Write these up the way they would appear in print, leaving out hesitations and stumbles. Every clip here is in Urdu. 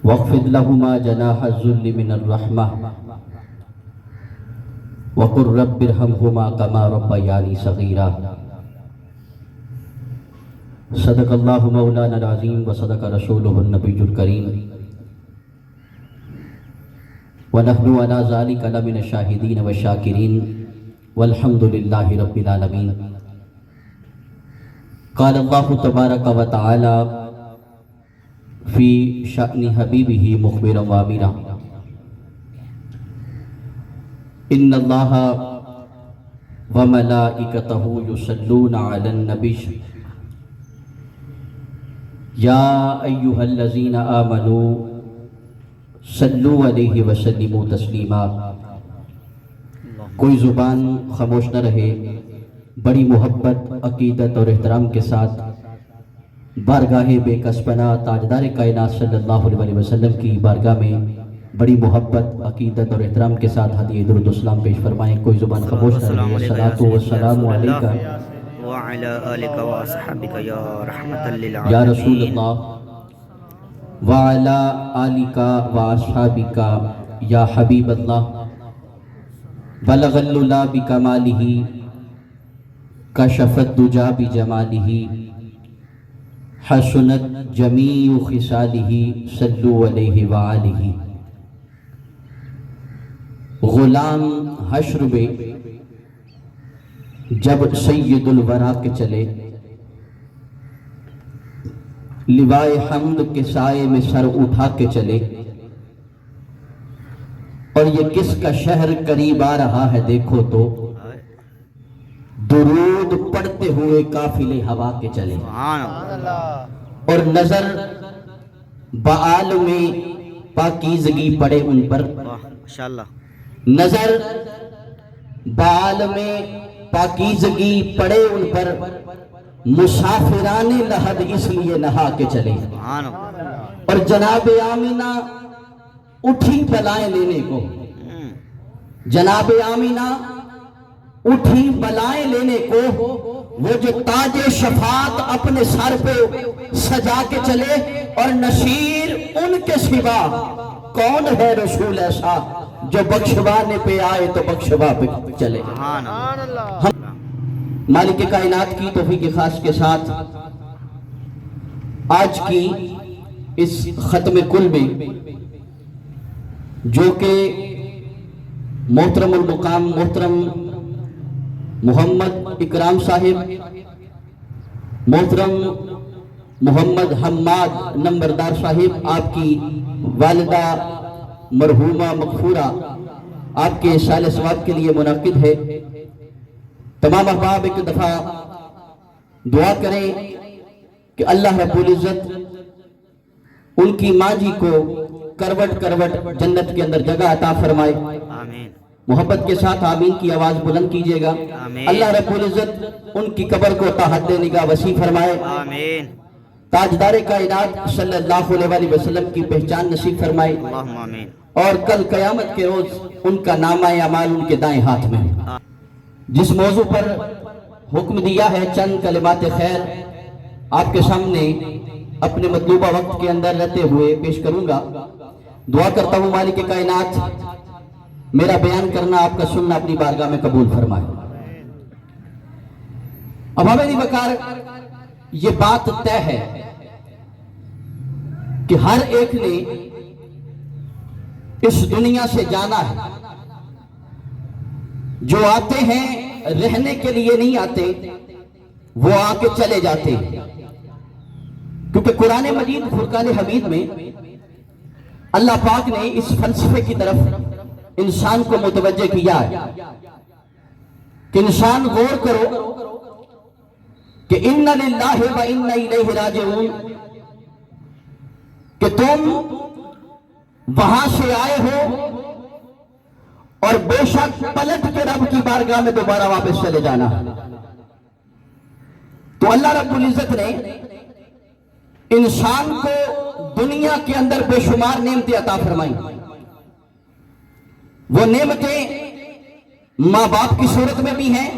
واخفض لهما جناح الذل من الرحمة وقل رب ارحمهما كما ربياني صغيرا. صدق اللہ مولانا العظیم وصدق رسولہ النبی الکریم ونحن على ذلك لمن الشاہدین والشاکرین والحمد للہ رب العالمین. قال اللہ تبارک و تعالی فی شأن حبیبہ مخبرا وامرا ان اللہ وملائکتہ یصلون علی النبی یا ایہا الذین آمنوا صلوا علیہ وسلموا تسلیما. کوئی زبان خاموش نہ رہے، بڑی محبت، عقیدت اور احترام کے ساتھ بارگاہ بے کس پناہ تاجدار کائنات صلی اللہ علیہ وسلم کی بارگاہ میں بڑی محبت، عقیدت اور احترام کے ساتھ ہدیہ درود و سلام پیش فرمائیں. کوئی زبان خاموش نہ رہے. الصلاۃ والسلام علیکہ وعلی آلک و اصحابک یا رحمت للعالمین یا رسول اللہ وعلی آلک و اصحابک یا حبیب اللہ. بلغ العلا بکمالہ کشف الدجی بجمالہ حسنت جمیع خصالہ صلوا علیہ وآلہ. غلام حشر میں جب سید الورا کے چلے، لوائے حمد کے سائے میں سر اٹھا کے چلے، اور یہ کس کا شہر قریب آ رہا ہے دیکھو تو، درود پڑھتے ہوئے قافلے ہوا کے چلے. اور نظر بعالم پاکیزگی پڑے ان پر، نظر بعالم پاکیزگی پڑے ان پر، مسافران لحد اس لیے نہا کے چلے. اور جناب آمینہ اٹھی بلائیں لینے کو، جناب آمینہ اٹھی بلائیں لینے کو، وہ جو تاج شفاعت اپنے سر پہ سجا کے چلے. اور نصیر ان کے سوا کون ہے رسول ایسا جو بخشوانے پہ آئے تو بخشوا پہ چلے. مالک کائنات کی توفیق خاص کے ساتھ آج کی اس ختم کل میں جو کہ محترم المقام محترم محمد اکرام صاحب، محترم محمد حماد نمبردار صاحب، آپ کی والدہ مرحومہ مغفورہ، آپ کے سال ثواب کے لیے منعقد ہے. تمام احباب ایک دفعہ دعا کریں کہ اللہ رب العزت ان کی ماں جی کو کروٹ کروٹ جنت کے اندر جگہ عطا فرمائے. آمین. محبت کے ساتھ آمین کی آواز بلند کیجئے گا. اللہ رب العزت ان کی قبر کو تحت نگاہ وسیع فرمائے. آمین. تاجدار کائنات صلی اللہ علیہ وسلم کی پہچان نصیب فرمائے. اللہم آمین. اور کل قیامت کے روز ان کا نامہ اعمال ان کے دائیں ہاتھ میں ہے. جس موضوع پر حکم دیا ہے چند کلمات خیر آپ کے سامنے اپنے مطلوبہ وقت کے اندر رہتے ہوئے پیش کروں گا. دعا کرتا ہوں مالک کائنات میرا بیان کرنا، آپ کا سننا اپنی بارگاہ میں قبول فرمائے. اب ہمیں وقار یہ بات طے ہے کہ ہر ایک نے اس دنیا سے جانا ہے. جو آتے ہیں رہنے کے لیے نہیں آتے، وہ آ کے چلے جاتے ہیں. کیونکہ قرآن مجید فرقان حمید میں اللہ پاک نے اس فلسفے کی طرف انسان کو متوجہ کیا ہے کہ انسان غور کرو کہ اِنَّ لِلَّهِ وَإِنَّ إِلَيْهِ رَاجِعُونَ، کہ تم وہاں سے آئے ہو اور بے شک پلٹ کے رب کی بارگاہ میں دوبارہ واپس چلے جانا. تو اللہ رب العزت نے انسان کو دنیا کے اندر بے شمار نعمتیں عطا فرمائی. وہ نعمتیں ماں باپ کی صورت میں بھی ہیں،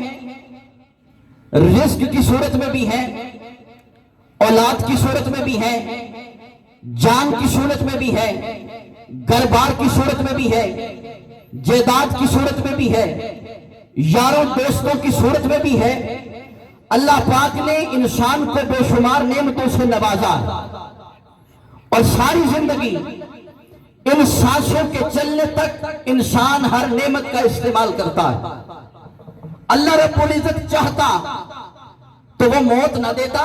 رزق کی صورت میں بھی ہیں، اولاد کی صورت میں بھی ہیں، جان کی صورت میں بھی ہے، گھر بار کی صورت میں بھی ہے، جائیداد کی صورت میں بھی ہے، یاروں دوستوں کی صورت میں بھی ہے۔ اللہ پاک نے انسان کو بے شمار نعمتوں سے نوازا اور ساری زندگی ان سانسوں کے چلنے تک انسان ہر نعمت کا استعمال کرتا ہے۔ اللہ رب العزت چاہتا تو وہ موت نہ دیتا،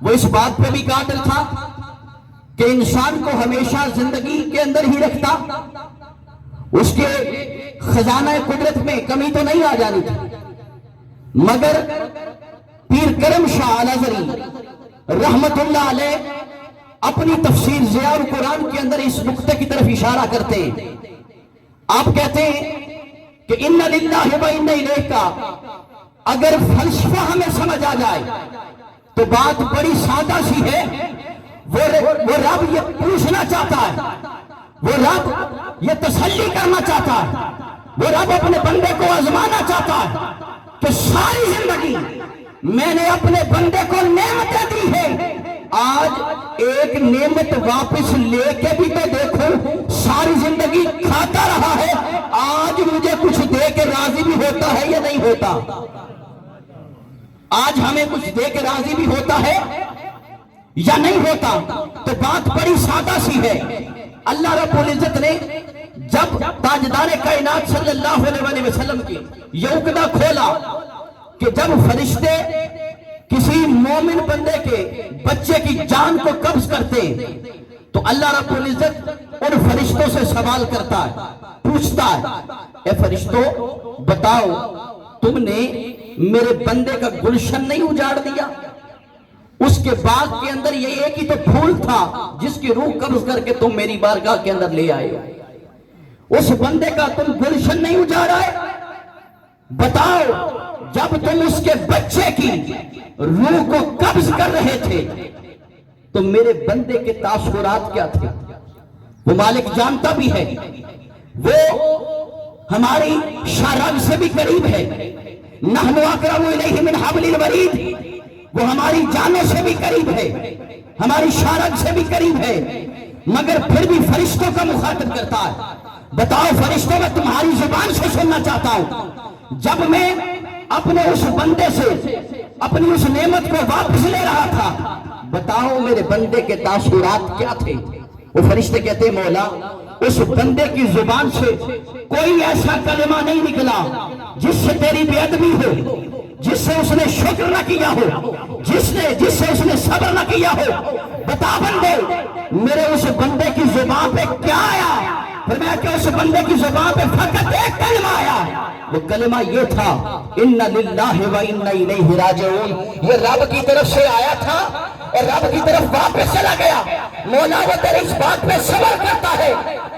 وہ اس بات پہ بھی قادر تھا کہ انسان کو ہمیشہ زندگی کے اندر ہی رکھتا، اس کے خزانہ قدرت میں کمی تو نہیں آ جانی تھی، مگر پیر کرم شاہ الازہری رحمت اللہ علیہ اپنی تفسیر ضیاء القرآن کے اندر اس نقطے کی طرف اشارہ کرتے ہیں۔ آپ کہتے ہیں کہ ان للہ و انا الیہ کا اگر فلسفہ ہمیں سمجھ آ جائے تو بات بڑی سادہ سی ہے۔ وہ رب یہ پوچھنا چاہتا ہے، وہ رب یہ تسلی کرنا چاہتا ہے، وہ رب اپنے بندے کو آزمانا چاہتا ہے کہ ساری زندگی میں نے اپنے بندے کو نعمتیں دی ہے، آج ایک نعمت واپس لے کے بھی تو دیکھو، ساری زندگی کھاتا رہا ہے، آج مجھے کچھ دے کے راضی بھی ہوتا ہے یا نہیں ہوتا؟ آج ہمیں کچھ دے کے راضی بھی ہوتا ہے یا نہیں ہوتا؟ تو بات بڑی سادہ سی ہے۔ اللہ رب العزت نے جب تاجدار کائنات صلی اللہ علیہ وسلم کی یہ عقدہ کھولا کہ جب فرشتے کسی مومن بندے کے بچے کی جان کو قبض کرتے تو اللہ رب العزت ان فرشتوں سے سوال کرتا ہے، پوچھتا ہے، اے فرشتوں بتاؤ تم نے میرے بندے کا گلشن نہیں اجاڑ دیا؟ اس کے باغ کے اندر یہ ایک ہی تو پھول تھا جس کی روح قبض کر کے تم میری بارگاہ کے اندر لے آئے، اس بندے کا تم گلشن نہیں اجاڑا ہے؟ بتاؤ جب تم اس کے بچے کی روح کو قبض کر رہے تھے تو میرے بندے کے تاثرات کیا تھے؟ وہ مالک جانتا بھی ہے، وہ ہماری شارگ سے بھی قریب ہے، نحن اقرب الیہ من حبل الورید، وہ ہماری جانوں سے بھی قریب ہے، ہماری شارگ سے بھی قریب ہے، مگر پھر بھی فرشتوں کا مخاطب کرتا ہے۔ بتاؤ فرشتوں، میں تمہاری زبان سے سننا چاہتا ہوں، جب میں اپنے اس بندے سے اپنی اس نعمت کو واپس لے رہا تھا، بتاؤ میرے بندے کے تاثرات کیا تھے؟ وہ فرشتے کہتے ہیں مولا اس بندے کی زبان سے کوئی ایسا کلمہ نہیں نکلا جس سے تیری بے ادبی ہو، جس سے اس نے شکر نہ کیا ہو، جس سے اس نے صبر نہ کیا ہو۔ بتا بندے میرے اس بندے کی زبان پہ کیا آیا؟ فرمایا کہ اس بندے کی زبان پہ فقط ایک کلمہ آیا، وہ کلمہ یہ تھا ان للہ و انا الیہ راجعون۔ یہ رب کی طرف سے آیا تھا اور رب کی طرف واپس چلا گیا۔ مولا وہ تیرے اس بات پہ صبر کرتا ہے۔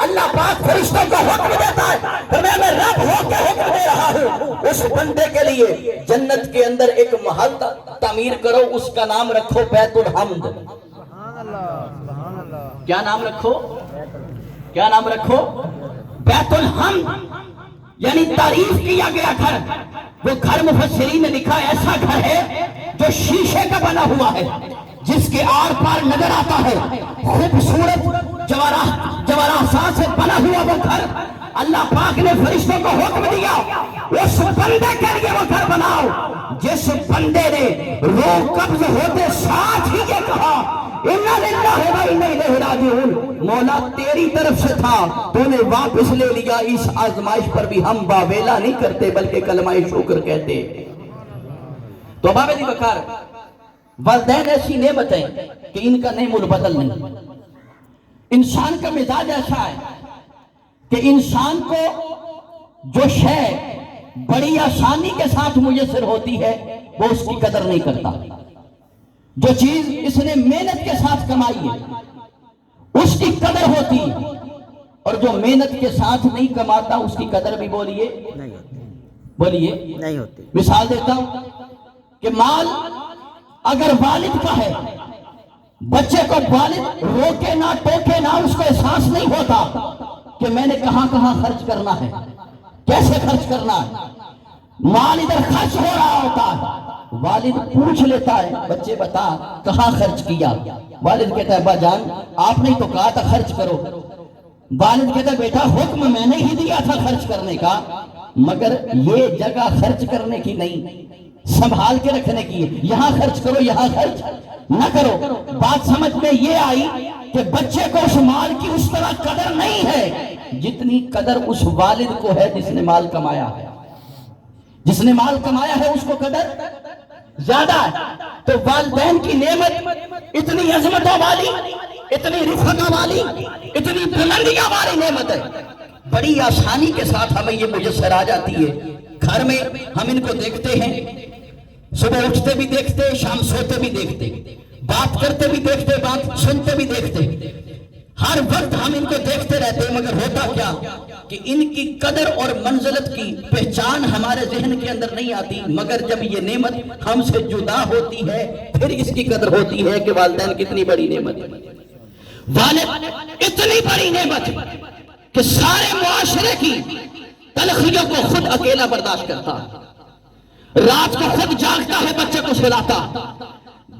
اللہ پاک فرشتوں کو حکم دیتا ہے، فرمایا میں رب ہو کے حکم دے رہا ہوں، اس بندے کے لیے جنت کے اندر ایک محل تعمیر کرو، اس کا نام رکھو بیت الحمد۔ کیا نام رکھو؟ کیا نام رکھو؟ بیت الحمد، یعنی تعریف کیا گیا گھر۔ وہ گھر مفسرین نے لکھا ایسا گھر ہے جو شیشے کا بنا ہوا ہے، جس کے آر پار نظر آتا ہے، خوبصورت جواہرات سے بنا ہوا وہ گھر۔ اللہ پاک نے فرشتوں کو حکم دیا اس بندے کے لیے وہ گھر بناؤ جس بندے نے روح قبض ہوتے ساتھ ہی یہ کہا اِنَّا لِلَّهِ وَإِنَّا إِلَيْهِ رَاجِعُونَ۔ مولا تیری طرف سے تھا، تو نے واپس لے لیا۔ اس آزمائش پر بھی ہم باویلا نہیں کرتے بلکہ کلمہ شکر کہتے ہیں۔ تو بابے دی بکار والدین ایسی نعمتیں کہ ان کا نعم البدل نہیں۔ انسان کا مزاج ایسا ہے کہ انسان کو جو شے بڑی آسانی کے ساتھ میسر ہوتی ہے وہ اس کی قدر نہیں کرتا، جو چیز اس نے محنت کے ساتھ کمائی ہے اس کی قدر ہوتی، اور جو محنت کے ساتھ نہیں کماتا اس کی قدر بھی بولیے نہیں ہوتی۔ مثال دیتا ہوں کہ مال اگر والد کا ہے، بچے کو والد روکے نہ ٹوکے نہ اس کو احساس نہیں ہوتا کہ میں نے کہاں کہاں خرچ کرنا ہے، کیسے خرچ کرنا ہے۔ مال ادھر خرچ ہو رہا ہوتا ہے، والد پوچھ لیتا ہے بچے بتا کہاں خرچ کیا؟ والد کہتا ہے ابا جان آپ نے تو کہا تھا خرچ کرو۔ والد کہتا ہے بیٹا حکم میں نے ہی دیا تھا خرچ کرنے کا، مگر یہ جگہ خرچ کرنے کی نہیں، سنبھال کے رکھنے کی ہے، یہاں خرچ کرو یہاں خرچ نہ کرو۔ بات سمجھ میں یہ آئی کہ بچے کو اس مال کی اس طرح قدر نہیں ہے جتنی قدر اس والد کو ہے جس نے مال کمایا ہے۔ جس نے مال کمایا ہے اس کو قدر زیادہ ہے۔ تو والدین کی نعمت اتنی عظمتوں والی، اتنی رفعتوں والی، اتنی بلندیاں والی نعمت ہے، بڑی آسانی کے ساتھ ہمیں یہ میسر آ جاتی ہے۔ گھر میں ہم ان کو دیکھتے ہیں، صبح اٹھتے بھی دیکھتے، شام سوتے بھی دیکھتے، بات کرتے بھی دیکھتے، بات سنتے بھی دیکھتے، ہر وقت ہم ان کو دیکھتے رہتے ہیں، مگر ہوتا کیا کہ ان کی قدر اور منزلت کی پہچان ہمارے ذہن کے اندر نہیں آتی، مگر جب یہ نعمت ہم سے جدا ہوتی ہے پھر اس کی قدر ہوتی ہے کہ والدین کتنی بڑی نعمت ہے۔ والد اتنی بڑی نعمت کہ سارے معاشرے کی تلخیوں کو خود اکیلا برداشت کرتا، رات کو خود جاگتا ہے بچے کو سلاتا،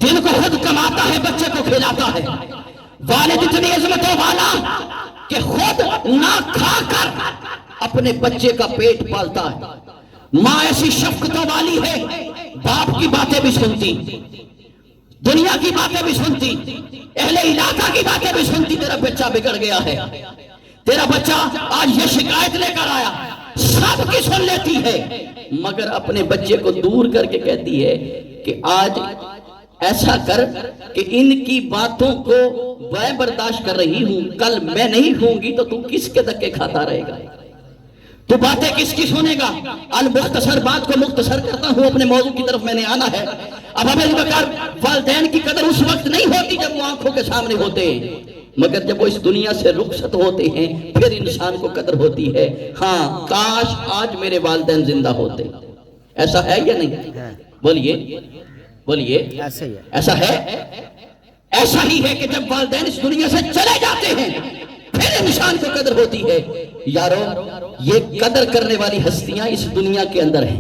دن کو خود کماتا ہے بچے کو کھلاتا ہے۔ والد اتنی عظمتوں والا کہ خود نہ کھا کر اپنے بچے کا پیٹ پالتا ہے۔ ماں ایسی شفقتوں والی ہے، باپ کی باتیں بھی سنتی، دنیا کی باتیں بھی سنتی، اہل علاقہ کی باتیں بھی سنتی، تیرا بچہ بگڑ گیا ہے، تیرا بچہ آج یہ شکایت لے کر آیا، سب کی سن لیتی ہے، مگر اپنے بچے کو دور کر کے کہتی ہے کہ آج ایسا کر کہ ان کی باتوں کو میں برداشت کر رہی ہوں، کل میں نہیں ہوں گی تو تو کس کے دھکے کھاتا رہے گا، تو باتیں کس کی سنے گا۔ المختصر بات کو مختصر کرتا ہوں، اپنے موضوع کی طرف میں نے آنا ہے۔ اب ہمیں والدین کی قدر اس وقت نہیں ہوتی جب وہ آنکھوں کے سامنے ہوتے ہیں، مگر جب وہ اس دنیا سے رخصت ہوتے ہیں پھر انسان کو قدر ہوتی ہے۔ ہاں کاش آج میرے والدین زندہ ہوتے، ایسا ہے یا نہیں؟ بولیے بولیے، ایسا ہے؟ ایسا ہی ہے کہ جب والدین اس دنیا سے چلے جاتے ہیں پھر انسان کو قدر ہوتی ہے۔ یارو یہ قدر کرنے والی ہستیاں اس دنیا کے اندر ہیں،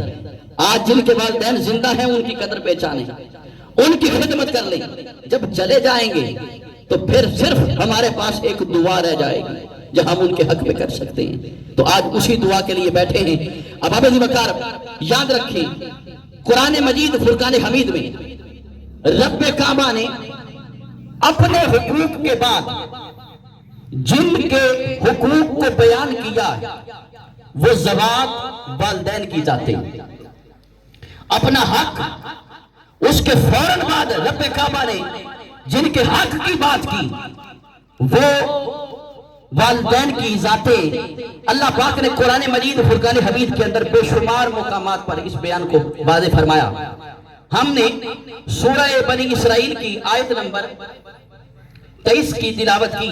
آج جن کے والدین زندہ ہیں ان کی قدر پہچانیں، ان کی خدمت کر لیں، جب چلے جائیں گے تو پھر صرف ہمارے پاس ایک دعا رہ جائے گی جو ہم ان کے حق میں کر سکتے ہیں، تو آج اسی دعا کے لیے بیٹھے ہیں۔ اب آپ وقار یاد رکھیں، قرآن مجید فرقان حمید میں رب کعبہ نے اپنے حقوق کے بعد جن کے حقوق کو بیان کیا وہ زوات والدین کی ذاتیں، اپنا حق، اس کے فوراً بعد رب کعبہ نے جن کے حق کی بات کی وہ والدین کی ذاتیں۔ اللہ پاک نے قرآن مجید فرقان حمید کے اندر بے شمار مقامات پر اس بیان کو واضح فرمایا۔ ہم نے سورہ بنی اسرائیل کی آیت نمبر 23 کی تلاوت کی،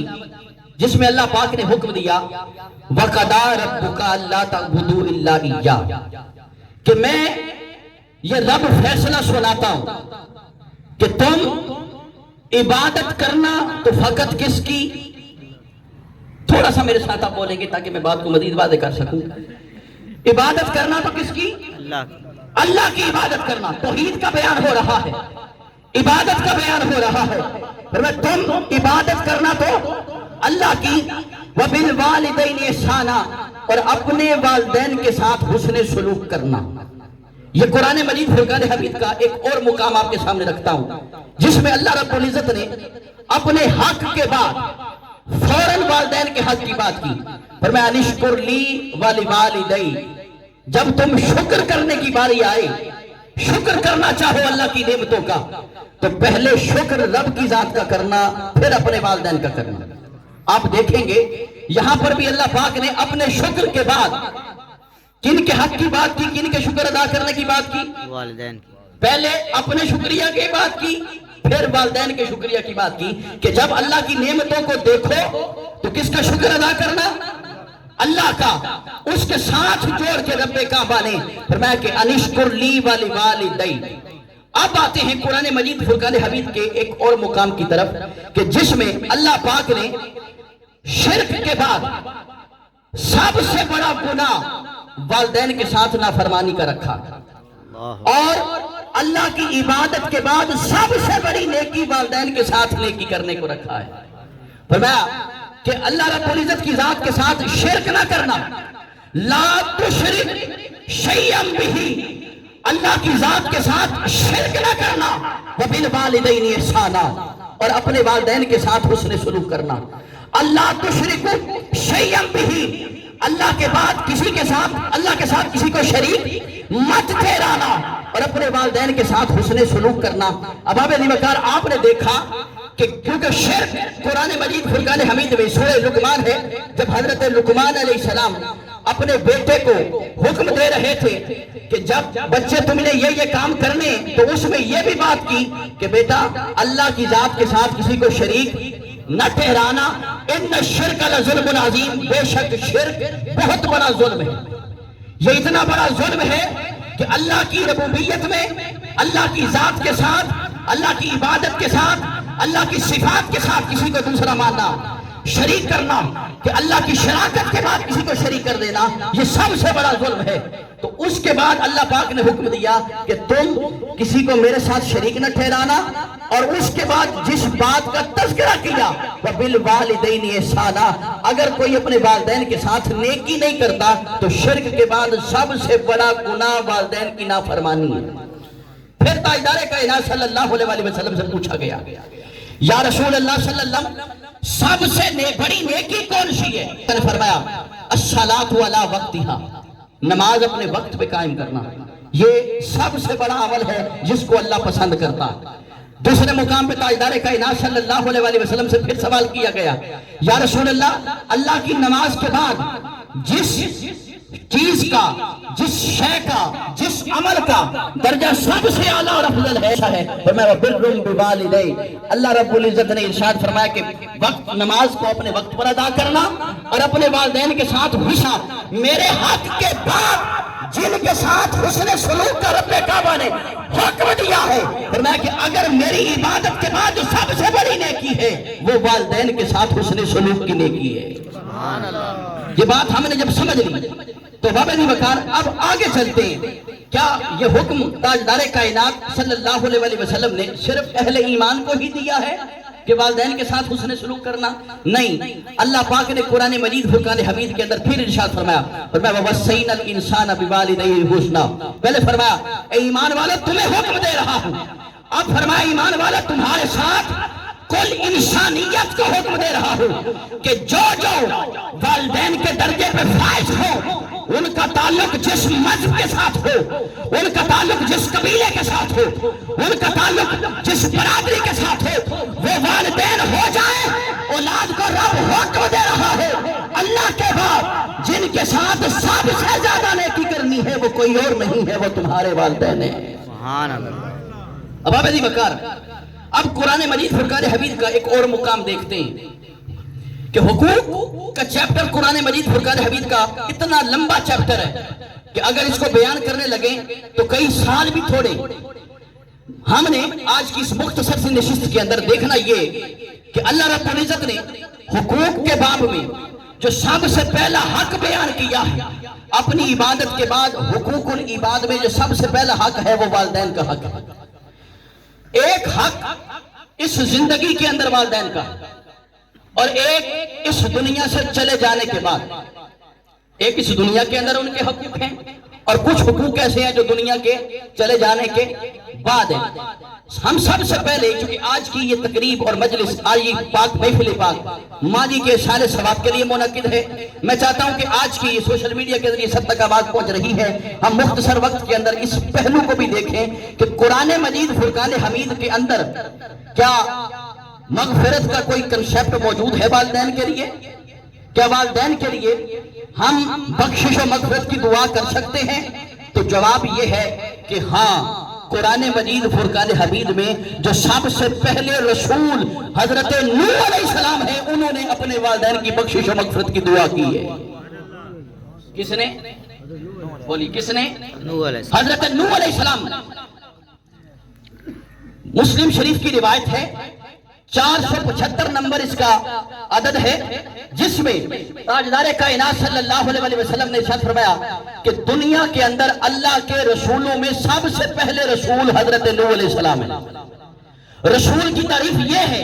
جس میں اللہ پاک نے حکم دیا وَقَضَىٰ رَبُّكَ أَلَّا تَعْبُدُوا إِلَّا إِيَّاهُ، کہ میں یہ رب فیصلہ سناتا ہوں کہ تم عبادت کرنا تو فقط کس کی؟ تھوڑا سا میرے ساتھ آپ بولیں گے تاکہ میں بات کو مزید واضح کر سکوں۔ عبادت کرنا تو کس کی؟ اللہ کی عبادت کرنا، توحید کا بیان ہو رہا ہے، عبادت کا بیان ہو رہا ہے، تم عبادت کرنا تو اللہ کی، وَبِالْوَالِدَيْنِ إِحْسَانًا، اور اپنے والدین کے ساتھ حسن سلوک کرنا۔ یہ قرآن مجید فرقان حمید کا ایک اور مقام آپ کے سامنے رکھتا ہوں، جس میں اللہ رب العزت نے اپنے حق کے بعد فوراً والدین کے حق کی بات کی، فرمایا انشکر لی وَلِوَالِدَيْ، جب تم شکر کرنے کی باری آئے، شکر کرنا چاہو اللہ کی نعمتوں کا، تو پہلے شکر رب کی ذات کا کرنا، پھر اپنے والدین کا کرنا۔ آپ دیکھیں گے یہاں پر بھی اللہ پاک نے اپنے شکر کے بعد کن کے حق کی بات کی، کن کے شکر ادا کرنے کی بات کی؟ والدین کی۔ پہلے اپنے شکریہ کی بات کی، پھر والدین کے شکریہ کی بات کی، کہ جب اللہ کی نعمتوں کو دیکھو تو کس کا شکر ادا کرنا؟ اللہ کا۔ اس کے ساتھ جوڑ کے رب کعبہ نے فرمایا کہ انشکر لی وَلِوَالِدَيْ۔ اب آتے ہیں قرآن مجید فرقان حمید کے ایک اور مقام کی طرف کہ جس میں اللہ پاک نے شرک کے بعد سب سے بڑا گناہ والدین کے ساتھ نافرمانی کا رکھا، اور اللہ کی عبادت کے بعد سب سے بڑی نیکی والدین کے ساتھ نیکی کرنے کو رکھا ہے۔ فرمایا کہ اللہ رب العزت کی ذات کے ساتھ شرک نہ کرنا، لا تشرک شیئا بہ، اللہ کی ذات کے ساتھ شرک نہ کرنا، وبالوالدین احسانا، اور اپنے والدین کے ساتھ حسن سلوک کرنا۔ اللہ تشرک شیئا بہ، اللہ کے بعد کسی کے ساتھ، اللہ کے ساتھ کسی کو شریک مت ٹھہرانا، اور اپنے والدین کے ساتھ حسن سلوک کرنا۔ اباب علی وقار آپ نے دیکھا کہ کیونکہ شرک قرآن مجید فرقان حمید میں سورہ لقمان ہے، جب حضرت لقمان علیہ السلام اپنے بیٹے کو حکم دے رہے تھے کہ جب بچے تم نے یہ کام کرنے، تو اس میں یہ بھی بات کی کہ بیٹا اللہ کی ذات کے ساتھ کسی کو شریک نہ ٹھہرانا، ان الشرک لظلم عظیم، بے شک شرک بہت بڑا ظلم ہے۔ یہ اتنا بڑا ظلم ہے کہ اللہ کی ربوبیت میں اللہ کی ذات کے ساتھ، اللہ کی عبادت کے ساتھ، اللہ کی صفات کے ساتھ کسی کو دوسرا ماننا، شریک کرنا، کہ اللہ کی شراکت کے بعد کسی کو شریک کر دینا، یہ سب سے بڑا ظلم ہے۔ تو اس کے بعد اللہ پاک نے حکم دیا کہ تم کسی کو میرے ساتھ شریک نہ ٹھہرانا، اور اس کے بعد جس بات کا تذکرہ کیا وَبِالْوَالِدَيْنِ احسانا، اگر کوئی اپنے والدین کے ساتھ نیکی نہیں کرتا تو شرک کے بعد سب سے بڑا گناہ والدین کی نافرمانی ہے۔ پھر تاجدار کائنات صلی اللہ علیہ وسلم سے پوچھا گیا، یا رسول اللہ صلی اللہ علیہ وسلم، سب سے بڑی نیکی کون سی ہے؟ انہوں نے فرمایا الصلاۃ علی وقتہا، نماز اپنے وقت پہ قائم کرنا، یہ سب سے بڑا عمل ہے جس کو اللہ پسند کرتا ہے۔ دوسرے مقام پہ تاجدار کائنات صلی اللہ علیہ وسلم سے پھر سوال کیا گیا، یا رسول اللہ، اللہ کی نماز کے بعد جس چیز کا، جس شے کا، جس عمل کا درجہ سب سے اعلیٰ اور افضل ہے، فرمایا وَبِرٌّ بِوَالِدَيْ، اللہ رب العزت نے ارشاد فرمایا کہ وقت، نماز کو اپنے وقت پر ادا کرنا اور اپنے والدین کے ساتھ حسن، میرے حق کے بعد جن کے ساتھ حسن سلوک کا رب کعبہ نے حکم دیا ہے، فرمایا کہ اگر میری عبادت کے بعد جو سب سے بڑی نیکی ہے وہ والدین کے ساتھ حسن سلوک کی نیکی ہے۔ یہ بات ہم نے جب سمجھ لی تو بابا علی وقار اب آگے چلتے ہیں۔ کیا یہ حکم تاجدار کائنات صلی اللہ علیہ وسلم نے صرف اہل ایمان کو ہی دیا ہے کہ والدین کے ساتھ حسن سلوک کرنا؟ نہیں، اللہ پاک نے قرآن مجید فرقان حمید کے اندر پھر ارشاد فرمایا وَوَصَّيْنَا الْإِنسَانَ بِوَالِدَيْهِ حُسْنًا، پہلے فرمایا اے ایمان والو تمہیں حکم دے رہا ہوں، اب فرمایا ایمان والا تمہارے ساتھ کل انسانیت کو حکم دے رہا ہوں کہ جو والدین کے درجے پہ فائز ہو، ان کا تعلق جس مذہب کے ساتھ ہو، ان کا تعلق جس قبیلے کے ساتھ ہو، ان کا تعلق جس برادری کے ساتھ ہو، وہ والدین ہو جائیں، اولاد کو رب حکم دے رہا ہے اللہ کے بعد جن کے ساتھ سب سے زیادہ نیکی کرنی ہے وہ کوئی اور نہیں ہے، وہ تمہارے والدین ہیں۔ سبحان اللہ۔ اب علی وقار اب قرآن مجید فرقان حمید کا ایک اور مقام دیکھتے ہیں کہ حقوق کا چیپٹر قرآن مجید فرقان حمید کا اتنا لمبا چیپٹر ہے کہ اگر اس کو بیان کرنے لگیں تو کئی سال بھی تھوڑے۔ ہم نے آج کی اس مختصر سی نشست کے اندر دیکھنا یہ کہ اللہ رب العزت نے حقوق کے باب میں جو سب سے پہلا حق بیان کیا ہے، اپنی عبادت کے بعد حقوق العباد میں جو سب سے پہلا حق ہے وہ والدین کا حق ہے۔ ایک حق اس زندگی کے اندر والدین کا، اور ایک اس دنیا سے چلے جانے کے بعد۔ ایک اس دنیا کے اندر ان کے حقوق ہیں اور کچھ حقوق ایسے ہیں جو دنیا کے چلے جانے کے بعد ہیں۔ ہم سب سے پہلے، چونکہ آج کی یہ تقریب اور مجلس، آج یہ پاک محفل پاک ماضی کے اشارے ثواب کے لیے منعقد ہے، میں چاہتا ہوں کہ آج کی یہ سوشل میڈیا کے ذریعے سب تک آواز پہنچ رہی ہے، ہم مختصر وقت کے اندر اس پہلو کو بھی دیکھیں کہ قرآن مجید فرقان حمید کے اندر کیا مغفرت کا کوئی کنسیپٹ موجود ہے والدین کے لیے؟ کیا والدین کے لیے ہم بخشش و مغفرت کی دعا کر سکتے ہیں؟ تو جواب یہ ہے کہ ہاں، قرآن مجید فرقان حمید میں جو سب سے پہلے رسول حضرت نوح علیہ السلام ہیں، انہوں نے اپنے والدین کی بخشش و مغفرت کی دعا کی ہے۔ کس نے بولی؟ کس نے؟ حضرت نوح علیہ السلام۔ مسلم شریف کی روایت ہے 475 نمبر اس کا عدد ہے، جس میں تاجدار کائنات صلی اللہ علیہ وسلم نے ارشاد فرمایا کہ دنیا کے اندر اللہ کے رسولوں میں سب سے پہلے رسول حضرت نوح علیہ السلام ہے۔ رسول کی تعریف یہ ہے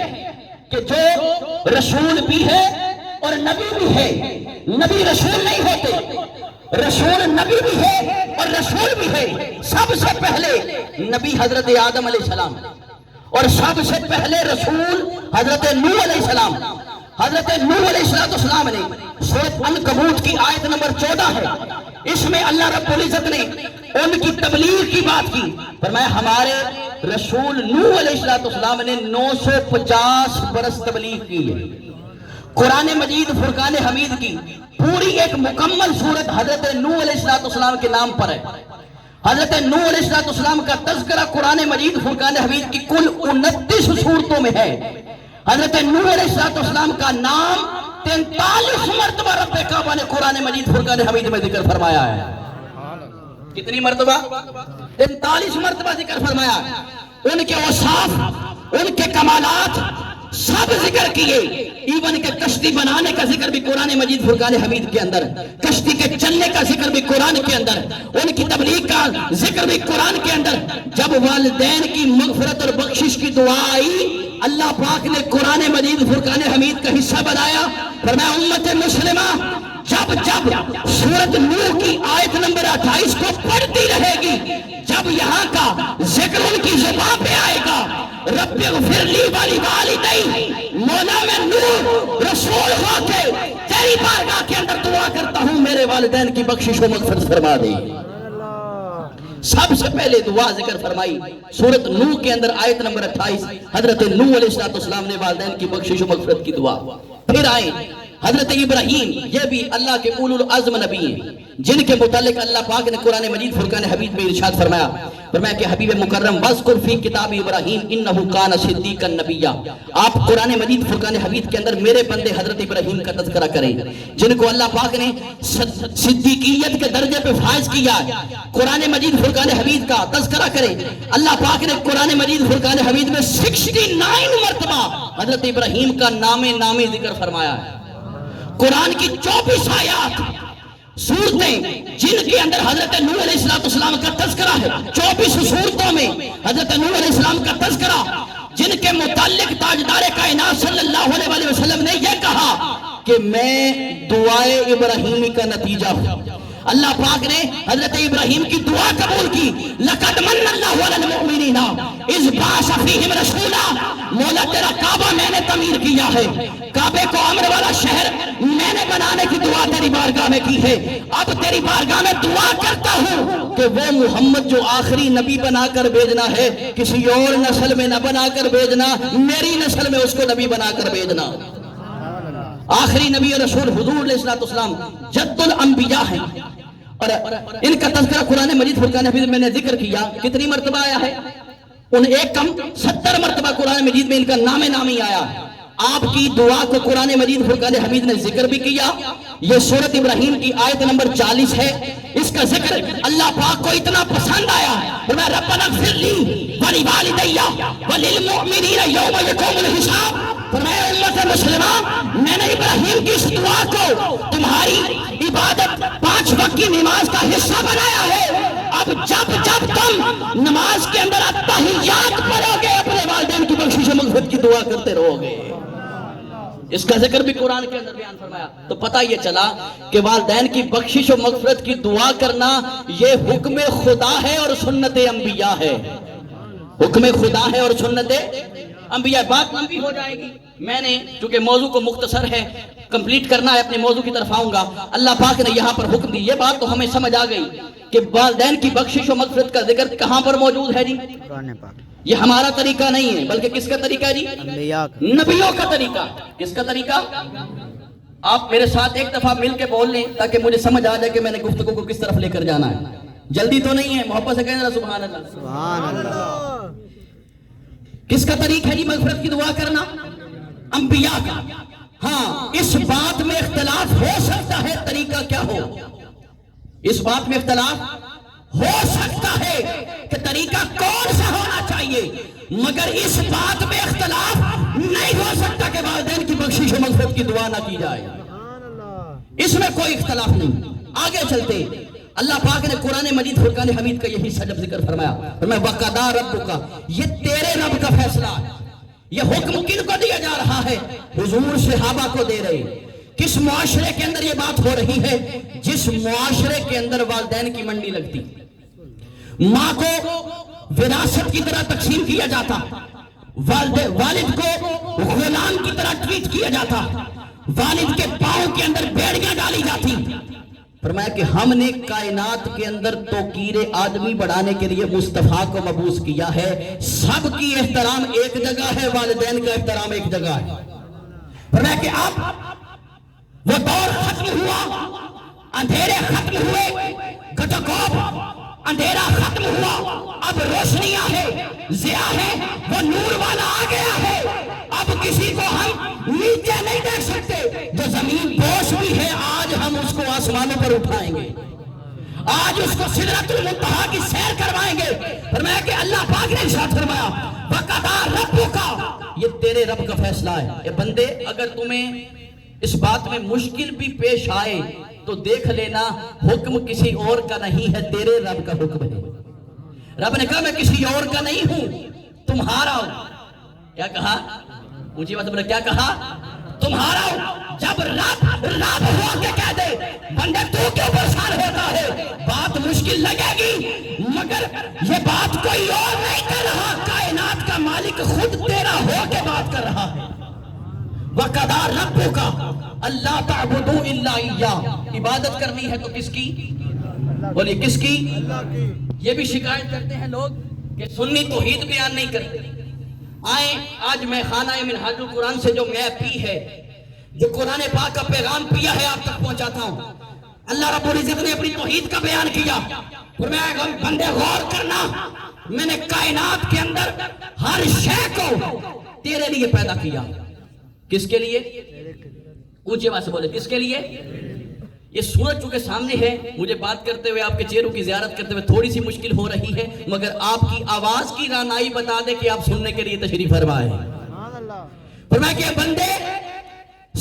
کہ جو رسول بھی ہے اور نبی بھی ہے۔ نبی رسول نہیں ہوتے، رسول نبی بھی ہے اور رسول بھی ہے۔ سب سے پہلے نبی حضرت آدم علیہ السلام اور سب سے پہلے رسول حضرت نوح علیہ السلام۔ حضرت نوح علیہ السلام نے سورۃ عنکبوت کی آیت نمبر 14 ہے، اس میں اللہ رب العزت نے ان کی تبلیغ کی بات کی۔ فرمایا ہمارے رسول نوح علیہ السلام نے 950 برس تبلیغ کی ہے۔ قرآن مجید فرقان حمید کی پوری ایک مکمل صورت حضرت نوح علیہ السلام کے نام پر ہے۔ حضرت نوح علیہ السلام کا تذکرہ قرآن مجید فرقان حمید کی کل 29 صورتوں میں ہے۔ حضرت نوح علیہ السلام کا نام 43 مرتبہ رب کعبہ نے قرآن مجید فرقان حمید میں ذکر فرمایا ہے۔ کتنی مرتبہ؟ 43 مرتبہ ذکر فرمایا۔ ان کے اوصاف، ان کے کمالات سب ذکر کیے، ایون کہ کشتی بنانے کا ذکر بھی قرآن مجید فرقان حمید کے اندر، کشتی کے چلنے کا ذکر بھی قرآن کے اندر، ان کی تبلیغ کا ذکر بھی قرآن کے اندر۔ جب والدین کی مغفرت اور بخشش کی دعا آئی، اللہ پاک نے قرآن مجید فرقان حمید کا حصہ بنایا۔ فرمایا امت مسلمہ جب جب سورۃ نوح کی آیت نمبر 28 کو پڑھتی رہے گی، جب یہاں کا ذکر ان کی زبان پہ آئے گا، رب اغفر لی والی والدی، مولا میں نوح رسول ہو کے تیری بارگاہ کے اندر دعا کرتا ہوں میرے والدین کی بخشش و مغفرت فرما دے۔ سب سے پہلے دعا ذکر فرمائی سورۃ نوح کے اندر آیت نمبر 28، حضرت نوح علیہ السلام نے والدین کی بخشش و مغفرت کی دعا۔ پھر آئے حضرت ابراہیم، یہ بھی اللہ کے اولو العزم نبی ہیں، جن کے متعلق اللہ پاک نے قرآن مجید فرقان حمید میں ارشاد فرمایا کہ حبیب مکرم وَاذْكُرْ فِي کتاب ابراہیم اِنَّهُ كَانَ صِدِّيقًا نَبِيًّا۔ آپ قرآن مجید فرقان حمید کے اندر میرے بندے حضرت ابراہیم کا تذکرہ کریں، جن کو اللہ پاک نے صدیقیت کے درجے پہ فائز کیا ہے۔ قرآن مجید فرقان حمید کا تذکرہ کریں، اللہ پاک نے قرآن مجید فرقان حمید میں 69 مرتبہ حضرت ابراہیم کا نامی ذکر فرمایا ہے۔ قرآن کی 24 آیات صورتیں جن کے اندر حضرت نوح علیہ السلام کا تذکرہ ہے، 24 صورتوں میں حضرت نوح علیہ السلام کا تذکرہ، جن کے متعلق تاجدار کائنات صلی اللہ علیہ وسلم نے یہ کہا کہ میں دعائے ابراہیمی کا نتیجہ ہوں۔ اللہ پاک نے حضرت ابراہیم کی دعا قبول کی، لَقَدْ مَنَّ اللَّهُ عَلَى الْمُؤْمِنِينَ إِذْ بَعَثَ فِيهِمْ رَسُولًا۔ مولا تیرا کعبہ میں نے تعمیر کیا ہے، کعبے کو امن والا شہر میں نے بنانے کی دعا تیری بارگاہ میں کی ہے۔ اب تیری بارگاہ میں دعا کرتا ہوں کہ وہ محمد جو آخری نبی بنا کر بھیجنا ہے، کسی اور نسل میں نہ بنا کر بھیجنا، میری نسل میں اس کو نبی بنا کر بھیجنا۔ آخری نبی اور رسول حضور علیہ السلام جد الانبیاء ہیں، اور ان کا تذکرہ قرآن مجید فرقان حمید میں نے ذکر کیا۔ کتنی مرتبہ آیا ہے؟ ان ایک کم 70 مرتبہ قرآن مجید میں ان کا نامی آیا۔ آپ کی دعا کو قرآن مجید فرقان حمید نے ذکر بھی کیا۔ یہ سورۃ ابراہیم کی آیت نمبر 40 ہے، اس کا ذکر اللہ پاک کو اتنا پسند آیا، فرمایا ربنا اغفر لی ولوالدی وللمؤمنین یوم یقوم الحساب۔ فرمایا امت مسلمہ میں نے ابراہیم کی اس دعا کو تمہاری عبادت 5 وقت کی نماز کا حصہ بنایا ہے۔ اب جب جب تم نماز کے اندر التحیات پڑھو گے، اپنے والدین کی بخشش و مغفرت کی دعا کرتے رہو گے۔ اس کا ذکر بھی قرآن کے اندر بیان فرمایا۔ تو پتہ یہ چلا کہ والدین کی بخشش و مغفرت کی دعا کرنا یہ حکم خدا ہے اور سنت انبیاء ہے۔ حکم خدا ہے اور سنت انبیاء۔ بات لمبی ہو جائے گی، میں نے چونکہ موضوع کو مختصر ہے کمپلیٹ کرنا ہے، اپنے موضوع کی طرف آؤں گا۔ اللہ پاک نے یہاں پر حکم دی، یہ بات تو ہمیں سمجھ آ گئی کہ والدین کی بخشش و مغفرت کا ذکر کہاں پر موجود ہے جی؟ یہ ہمارا طریقہ نہیں ہے، بلکہ کس کا طریقہ ہے جی؟ نبیوں کا طریقہ۔ کس کا طریقہ؟ آپ میرے ساتھ ایک دفعہ مل کے بول لیں تاکہ مجھے سمجھ آ جائے کہ میں نے گفتگو کو کس طرف لے کر جانا ہے۔ جلدی تو نہیں ہے، محبت سے کہنا سبحان اللہ۔ سبحان اللہ۔ کس کا طریقہ ہے جی مغفرت کی دعا کرنا؟ انبیاء کا۔ ہاں، اس بات میں اختلاف ہو سکتا ہے طریقہ کیا ہو، اس بات میں اختلاف ہو سکتا ہے کہ طریقہ کون سا ہونا چاہیے، مگر اس بات میں اختلاف نہیں ہو سکتا کہ والدین کی بخشش و مغفرت کی دعا نہ کی جائے، اس میں کوئی اختلاف نہیں۔ آگے چلتے اللہ پاک نے قرآن مجید فرقان حمید کا یہی سجب ذکر فرمایا، وَقَضَىٰ رَبُّكَ، یہ تیرے رب کا فیصلہ ہے۔ یہ حکم کن کو دیا جا رہا ہے؟ حضور صحابہ کو دے رہے۔ کس معاشرے کے اندر یہ بات ہو رہی ہے؟ جس معاشرے کے اندر والدین کی منڈی لگتی، ماں کو وراثت کی طرح تقسیم کیا جاتا، والد کو غلام کی طرح ٹریٹ کیا جاتا، والد کے پاؤں کے اندر بیڑیاں ڈالی جاتی۔ فرمایا کہ ہم نے کائنات کے اندر توقیر آدمی بڑھانے کے لیے مصطفیٰ کو مبعوث کیا ہے۔ سب کی احترام ایک جگہ ہے، والدین کا احترام ایک جگہ ہے۔ فرمایا کہ اب وہ دور ختم ہوا، اندھیرے ختم ہوئے، گٹکوپ اندھیرا ختم ہوا، اب روشنیاں ہے، ضیاء ہے، وہ نور والا آ گیا ہے۔ اب کسی کو ہم نیچے نہیں دیکھ سکتے، جو زمین بوش بھی ہے آج ہم اس کو آسمانوں پر اٹھائیں گے، آج اس کو سدرۃ المنتہا کی سیر کروائیں گے۔ فرمایا کہ اللہ پاک نے ارشاد فرمایا وَقَضَىٰ رَبُّكَ، یہ تیرے رب کا فیصلہ ہے۔ اے بندے، اگر تمہیں اس بات میں مشکل بھی پیش آئے تو دیکھ لینا حکم کسی اور کا نہیں ہے، تیرے رب کا حکم ہے۔ رب نے کہا میں کسی اور کا نہیں ہوں، تمہارا ہوں۔ کیا کہا؟ اونچی بات میں کیا کہا؟ تمہارا ہوں۔ جب رب ہو کے کہہ دے بندے تو کیوں پریشان ہوتا ہے؟ بات مشکل لگے گی مگر یہ بات کوئی اور نہیں کر رہا، کائنات کا مالک خود تیرا ہو کے بات کر رہا ہے۔ وَقَضَىٰ رَبُّكَ أَلَّا تَعْبُدُوا إِلَّا إِيَّاهُ، عبادت کرنی ہے تو کس کی؟ بولیے کس کی؟ یہ بھی شکایت کرتے ہیں لوگ کہ سنی توحید بیان نہیں کرتے۔ آئیں آج میں خانہ منہاج القرآن سے جو میں پی ہے، جو قرآن پاک کا پیغام پیا ہے آپ تک پہنچاتا ہوں۔ اللہ رب العزت نے اپنی توحید کا بیان کیا، فرمایا بندے غور کرنا، میں نے کائنات کے اندر ہر شے کو تیرے لیے پیدا کیا۔ کس کے لیے؟ اونچے آواز سے بولے کس کے لیے؟ یہ سورج چونکہ سامنے ہے، مجھے بات کرتے ہوئے آپ کے چہروں کی زیارت کرتے ہوئے تھوڑی سی مشکل ہو رہی ہے، مگر آپ کی آواز کی رانائی بتا دے کہ آپ سننے کے لیے تشریف فرمائے۔ فرمایا کہ بندے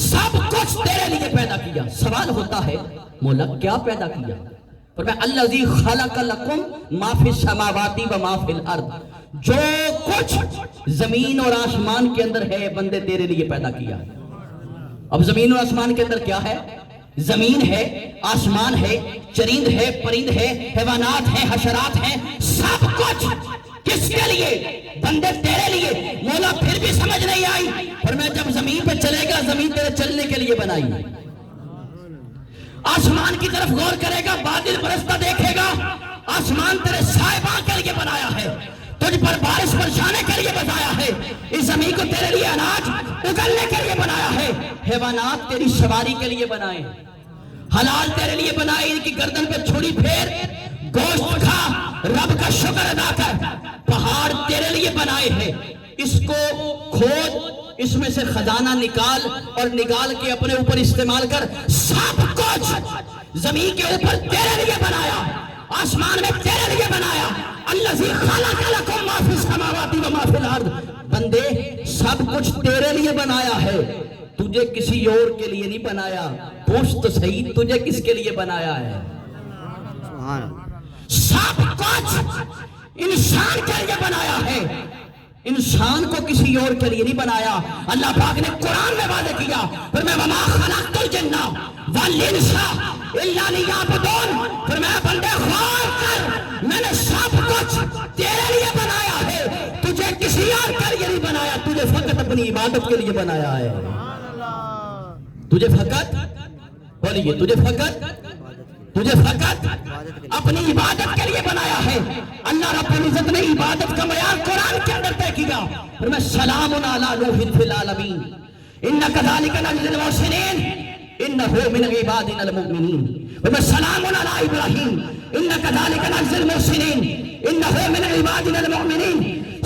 سب کچھ تیرے لیے پیدا کیا۔ سوال ہوتا ہے مولا کیا پیدا کیا؟ فرمایا الذی خلق لکم ما فی السماوات و ما فی الارض، جو کچھ زمین اور آسمان کے اندر ہے بندے تیرے لیے پیدا کیا۔ اب زمین اور آسمان کے اندر کیا ہے؟ زمین ہے، آسمان ہے، چرند ہے، پرند ہے، حیوانات ہیں، حشرات ہیں، سب کچھ کس کے لیے؟ بندے تیرے لیے۔ مولا پھر بھی سمجھ نہیں آئی، اور میں جب زمین پہ چلے گا زمین تیرے چلنے کے لیے بنائی، آسمان کی طرف غور کرے گا بادل برستا دیکھے گا، آسمان تیرے صاحبان کے لیے بنایا ہے، تجھ پر بارش برسانے کے لیے بنایا ہے، اس زمین کو تیرے لیے اناج اگلنے کے لیے بنایا ہے، حیوانات تیری سواری کے لیے بنائے، حلال تیرے لیے بنائے، ان کی گردن پہ چھری پھیر، گوشت کھا، رب کا شکر ادا کر۔ پہاڑ تیرے لیے بنائے ہیں، اس کو کھود، اس میں سے خزانہ نکال اور نکال کے اپنے اوپر استعمال کر۔ سب کچھ زمین کے اوپر تیرے لیے بنایا، آسمان میں تیرے لیے بنایا۔ الذی خلق لکم ما فی السماوات و ما فی الارض، بندے سب کچھ تیرے لیے بنایا ہے، تجھے کسی اور کے لیے نہیں بنایا۔ پوچھ تو صحیح تجھے کس کے لیے بنایا ہے؟ سب کچھ انسان کے لیے بنایا ہے، انسان کو کسی اور کے لیے نہیں بنایا۔ اللہ پاک نے قرآن میں وعدہ کیا، فرمایا وما خلقت الجن والانس الا لیعبدون، فرمایا بندے غور کر، میں نے سب کچھ تیرے لیے بنایا ہے، تجھے کسی اور کے لیے نہیں بنایا، تجھے فقط اپنی عبادت کے لیے بنایا ہے۔ تجھے فقط بولیے تجھے فقط اپنی عبادت کے لیے بنایا ہے۔ اللہ رب العزت نے عبادت کا معیار قرآن کے اندر طے کیا، فرمایا سلام علی نوح فی العالمین ان کذالک نجزی المحسنین انہ من عبادنا المؤمنین، فرمایا سلام علی ابراہیم ان کذالک نجزی المحسنین انہ من عبادنا المؤمنین،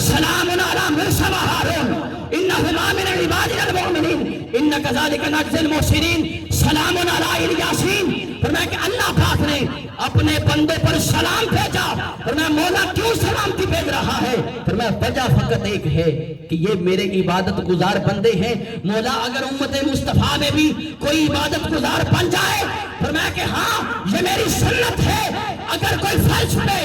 سلام علی موسیٰ و ہارون انہما من عبادنا المؤمنین ان کذالک نجزی المحسنین سلام علی الیاسین۔ فرمایا کہ اللہ پاک نے اپنے بندے پر سلام بھیجا۔ فرمایا مولا کیوں سلامتی بھیج رہا ہے؟ فرمایا وجہ فقط ایک ہے کہ یہ میرے عبادت گزار بندے ہیں۔ مولا اگر امت مصطفیٰ میں بھی کوئی عبادت گزار بن جائے، فرمایا کہ ہاں یہ میری سنت ہے، اگر کوئی فرش پہ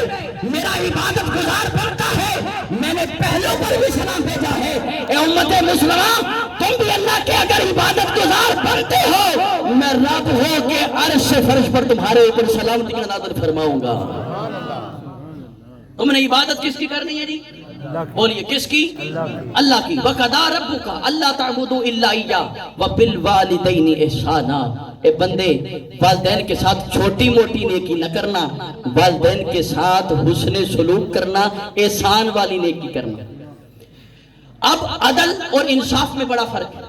میرا عبادت گزار بنتا ہے میں نے پہلوں پر بھی سلام بھیجا ہے۔ اے امت مسلمہ تم بھی اللہ کے اگر عبادت گزار بنتے ہو، میں رب ہو کے عرش سے فرش پر تمہارے اوپر سلامتی کا نازل فرماؤں گا۔ تم نے عبادت کس کی کرنی ہے جی؟ بولیے کس کی؟ اللہ کی۔ وَقَضَىٰ رَبُّكَ أَلَّا تَعْبُدُوا إِلَّا إِيَّاهُ وَبِالْوَالِدَيْنِ إِحْسَانًا۔ اے بندے والدین کے ساتھ چھوٹی موٹی نیکی نہ کرنا، والدین کے ساتھ حسن سلوک کرنا، احسان والی نیکی کرنا۔ اب عدل اور انصاف میں بڑا فرق ہے۔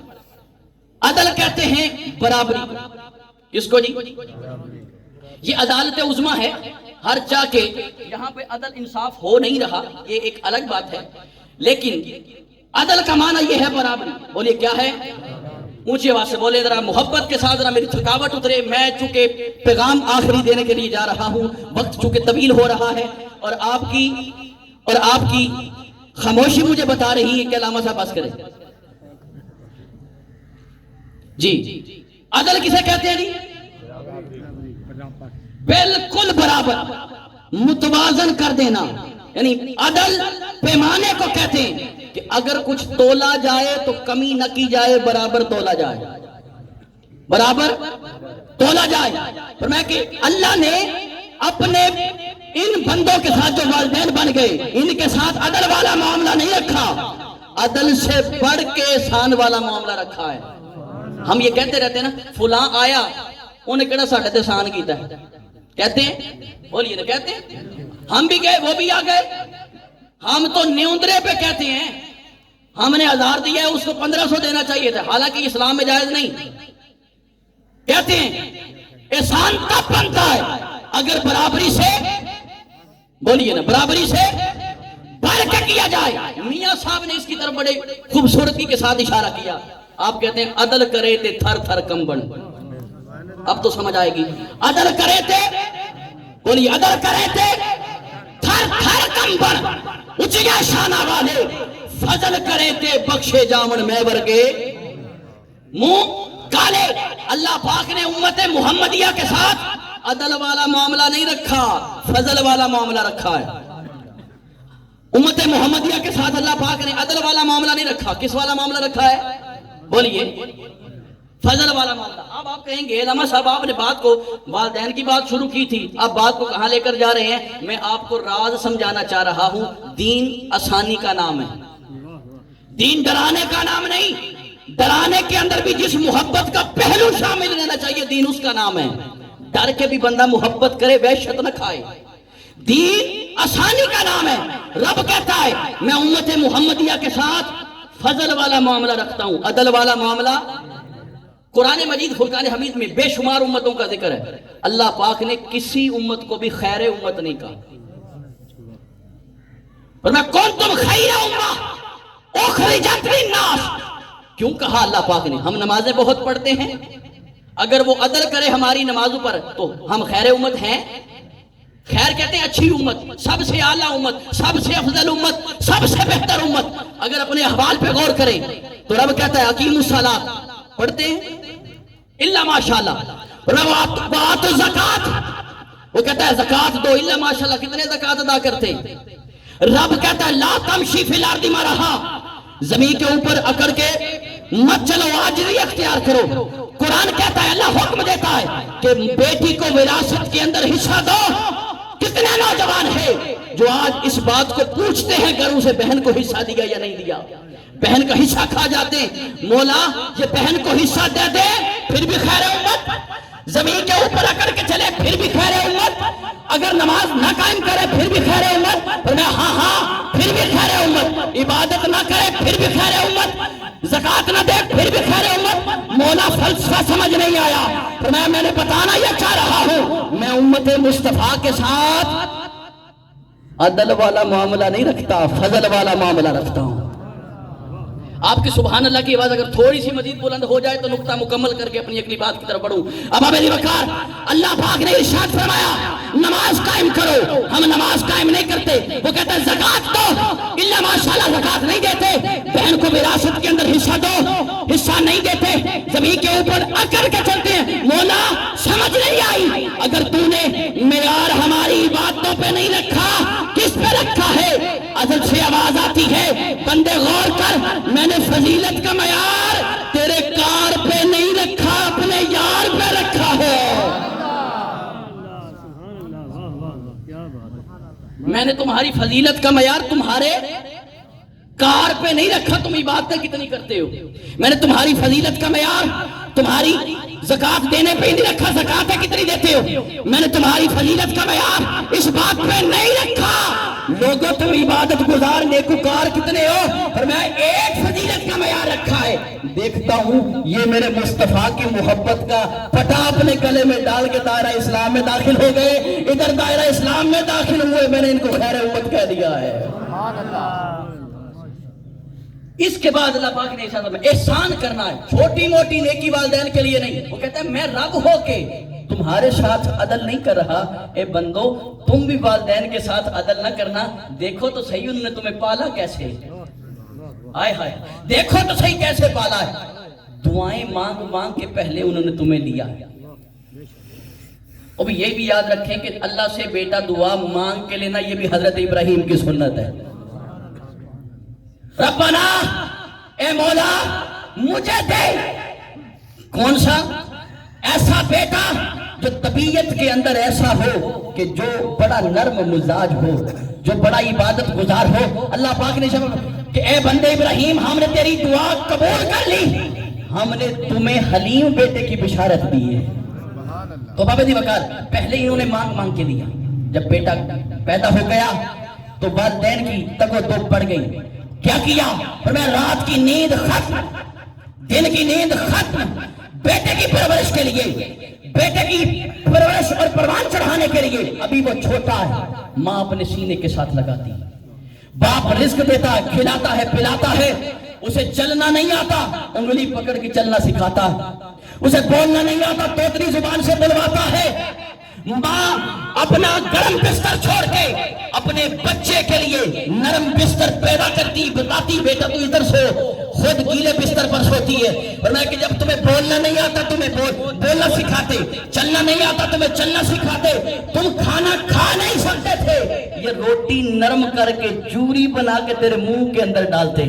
عدل کہتے ہیں برابری، کس کو جی؟ یہ عدالت عظمیٰ ہے، ہر چاہ کے یہاں پہ عدل انصاف ہو نہیں رہا، یہ ایک الگ بات ہے، لیکن عدل کا معنی یہ ہے برابری۔ بولیے کیا ہے؟ اونچی آواز سے بولے، ذرا محبت کے ساتھ، ذرا میری تھکاوٹ اترے، میں چونکہ پیغام آخری دینے کے لیے جا رہا ہوں، وقت چونکہ طویل ہو رہا ہے، اور آپ کی خاموشی مجھے بتا رہی ہے کہ علامہ صاحب بس کریں جی۔ عدل کسے کہتے ہیں جی؟ بالکل برابر، متوازن کر دینا، یعنی عدل پیمانے کو کہتے ہیں کہ اگر کچھ تولا جائے تو کمی نہ کی جائے، برابر تولا جائے، برابر تولا جائے۔ فرمایا کہ اللہ نے اپنے ان بندوں کے ساتھ جو والدین بن گئے، ان کے ساتھ عدل والا معاملہ نہیں رکھا، عدل سے بڑھ کے احسان والا معاملہ رکھا ہے۔ ہم یہ کہتے رہتے ہیں نا فلاں آیا انہیں کہنا ساڑھے تے احسان کیتا ہے، کہتے ہیں، بولیے نا کہتے ہیں۔ ہم بھی گئے وہ بھی آ گئے، ہم تو نیوندرے پہ کہتے ہیں ہم نے 1000 دیا ہے اس کو 1500 دینا چاہیے تھا، حالانکہ اسلام میں جائز نہیں۔ کہتے ہیں احسان تب بنتا ہے اگر برابری سے، بولیے نا برابری سے بڑھ کے کیا جائے۔ میاں صاحب نے اس کی طرف بڑے خوبصورتی کے ساتھ اشارہ کیا۔ آپ کہتے ہیں عدل کرے تے تھر تھر کمبن، اب تو سمجھ آئے گی۔ عدل کرے تے، بولیے عدل کرے تے تھر تھر کمبن، اچھیا شانہ والے، فضل کرے تے بخشے جامن میں ورگے منہ کالے۔ اللہ پاک نے امت محمدیہ کے ساتھ عدل والا معاملہ نہیں رکھا، فضل والا معاملہ رکھا ہے۔ امت محمدیہ کے ساتھ اللہ پاک نے عدل والا معاملہ نہیں رکھا، کس والا معاملہ رکھا ہے؟ بولیے فضل والا معاملہ۔ اب آپ کہیں گے علامہ صاحب آپ نے بات کو والدین کی بات شروع کی تھی، اب بات کو کہاں لے کر جا رہے ہیں؟ میں آپ کو راز سمجھانا چاہ رہا ہوں۔ دین آسانی کا نام ہے، دین ڈرانے کا نام نہیں۔ ڈرانے کے اندر بھی جس محبت کا پہلو شامل رہنا چاہیے، دین اس کا نام ہے۔ ڈر کے بھی بندہ محبت کرے، وحشت نہ کھائے۔ دین آسانی کا نام ہے۔ رب کہتا ہے میں امت محمدیہ کے ساتھ فضل والا معاملہ رکھتا ہوں، عدل والا معاملہ۔ قرآن مجید فرقان حمید میں بے شمار امتوں کا ذکر ہے، اللہ پاک نے کسی امت کو بھی خیر امت نہیں کہا۔ فرمایا کنتم خیر امہ اخرجت للناس، کیوں کہا اللہ پاک نے؟ ہم نمازیں بہت پڑھتے ہیں، اگر وہ عدل کرے ہماری نمازوں پر تو ہم خیر امت ہیں۔ خیر کہتے ہیں اچھی امت، سب سے اعلیٰ امت، سب سے افضل امت، سب سے بہتر امت۔ اگر اپنے احوال پہ غور کریں تو رب کہتا ہے اقیموا الصلاۃ، پڑھتے ہیں الا ماشاءاللہ، وآتوا الزکات، وہ کہتا ہے زکات دو، الا ماشاءاللہ، کتنے زکات ادا کرتے ہیں؟ رب کہتا ہے لا تمشی فی الارض مرحا، زمین کے اوپر اکڑ کے مت چلو، عاجزی اختیار کرو۔ قرآن کہتا ہے، اللہ حکم دیتا ہے کہ بیٹی کو وراثت کے اندر حصہ دو۔ کتنے نوجوان ہیں جو آج اس بات کو پوچھتے ہیں گھروں سے بہن کو حصہ دیا یا نہیں دیا؟ بہن کا حصہ کھا جاتے ہیں، مولا یہ بہن کو حصہ دے دے پھر بھی خیر امت، زمین کے اوپر اکڑ کے چلے پھر بھی خیر امت، اگر نماز نہ قائم کرے پھر بھی خیر امت، فرمایا ہاں ہاں پھر بھی خیر امت، عبادت نہ کرے پھر بھی خیر امت، زکات نہ دے پھر بھی خیر امت۔ مولا فلسفہ سمجھ نہیں آیا، فرمایا میں نے بتانا یہ چاہ رہا ہوں، میں امت مصطفیٰ کے ساتھ عدل والا معاملہ نہیں رکھتا، فضل والا معاملہ رکھتا ہوں۔ آپ کی سبحان اللہ کی آواز اگر تھوڑی سی مزید بلند ہو جائے تو نقطہ مکمل کر کے اپنی اگلی بات کی طرف بڑھوں۔ اب ابی بکر، اللہ پاک نے ارشاد فرمایا نماز قائم کرو، ہم نماز قائم نہیں کرتے۔ وہ کہتا ہے زکات دو، اللہ ماشاءاللہ زکات نہیں دیتے۔ بہن کو وراثت کے اندر حصہ دو، حصہ نہیں دیتے، زمین کے اوپر اکڑ کے چلتے ہیں۔ مولا سمجھ نہیں آئی، اگر تو نے معیار ہماری باتوں پہ نہیں رکھا، کس پہ رکھا ہے؟ ازل سے آواز آتی ہے بندے غور کر، میں نے فضیلت کا معیار تیرے کار پہ نہیں رکھا، اپنے یار پہ رکھا ہے۔ میں نے تمہاری فضیلت کا معیار تمہارے کار پہ نہیں رکھا، تم عبادتیں کتنی کرتے ہو۔ میں نے تمہاری فضیلت کا معیار تمہاری زکات دینے پہ ہی نہیں رکھا، زکاتیں کتنی دیتے ہو۔ میں نے تمہاری فضیلت کا معیار اس بات پہ نہیں رکھا، لوگوں تم عبادت گزار نیکوکار کتنے ہو، اور میں ایک فضیلت کا معیار رکھا ہے۔ دیکھتا ہوں یہ میرے مصطفیٰ کی محبت کا پٹا اپنے گلے میں ڈال کے دائرہ اسلام میں داخل ہو گئے، ادھر دائرہ اسلام میں داخل ہوئے، میں نے ان کو خیر امت کہہ دیا ہے۔ اس کے بعد اللہ پاک نے احسان کرنا ہے، چھوٹی موٹی نیکی والدین کے لیے نہیں۔ وہ کہتا ہے میں رب ہو کے تمہارے ساتھ عدل نہیں کر رہا، اے بندو تم بھی والدین کے ساتھ عدل نہ کرنا۔ دیکھو تو صحیح انہوں نے تمہیں پالا کیسے، آئے ہائے دیکھو تو صحیح کیسے پالا ہے۔ دعائیں مانگ مانگ کے پہلے انہوں نے تمہیں لیا۔ اب یہ بھی یاد رکھیں کہ اللہ سے بیٹا دعا مانگ کے لینا یہ بھی حضرت ابراہیم کی سنت ہے۔ ربنا اے مولا مجھے دے کون سا ایسا بیٹا جو طبیعت کے اندر ایسا ہو کہ جو بڑا نرم مزاج ہو، جو بڑا عبادت گزار ہو۔ اللہ پاک نے کہ اے بندے ابراہیم ہم نے تیری دعا قبول کر لی، ہم نے تمہیں حلیم بیٹے کی بشارت دی ہے۔ تو بابا جی وقار پہلے ہی انہوں نے مانگ مانگ کے دیا۔ جب بیٹا پیدا ہو گیا تو والدین کی تگ و دو پڑ گئی۔ کیا کیا؟ فرمایا رات کی نیند ختم، دن کی نیند ختم، بیٹے کی پرورش کے لیے، بیٹے کی پرورش اور پروان چڑھانے کے لیے۔ ابھی وہ چھوٹا ہے، ماں اپنے سینے کے ساتھ لگاتی، باپ رزق دیتا ہے، کھلاتا ہے، پلاتا ہے۔ اسے چلنا نہیں آتا، انگلی پکڑ کے چلنا سکھاتا ہے۔ اسے بولنا نہیں آتا، توتری زبان سے بلواتا ہے۔ ماں اپنا گرم بستر چھوڑ کے اپنے بچے کے لیے نرم بستر پیدا کرتی، بتاتی بیٹا تو ادھر سو، خود گیلے بستر پر سوتی ہے۔ فرمایا کہ جب تمہیں بولنا نہیں آتا تمہیں بولنا سکھاتے، چلنا نہیں آتا تمہیں چلنا سکھاتے، تم کھانا کھا نہیں سکتے تھے، یہ روٹی نرم کر کے جوری بنا کے تیرے منہ کے اندر ڈالتے،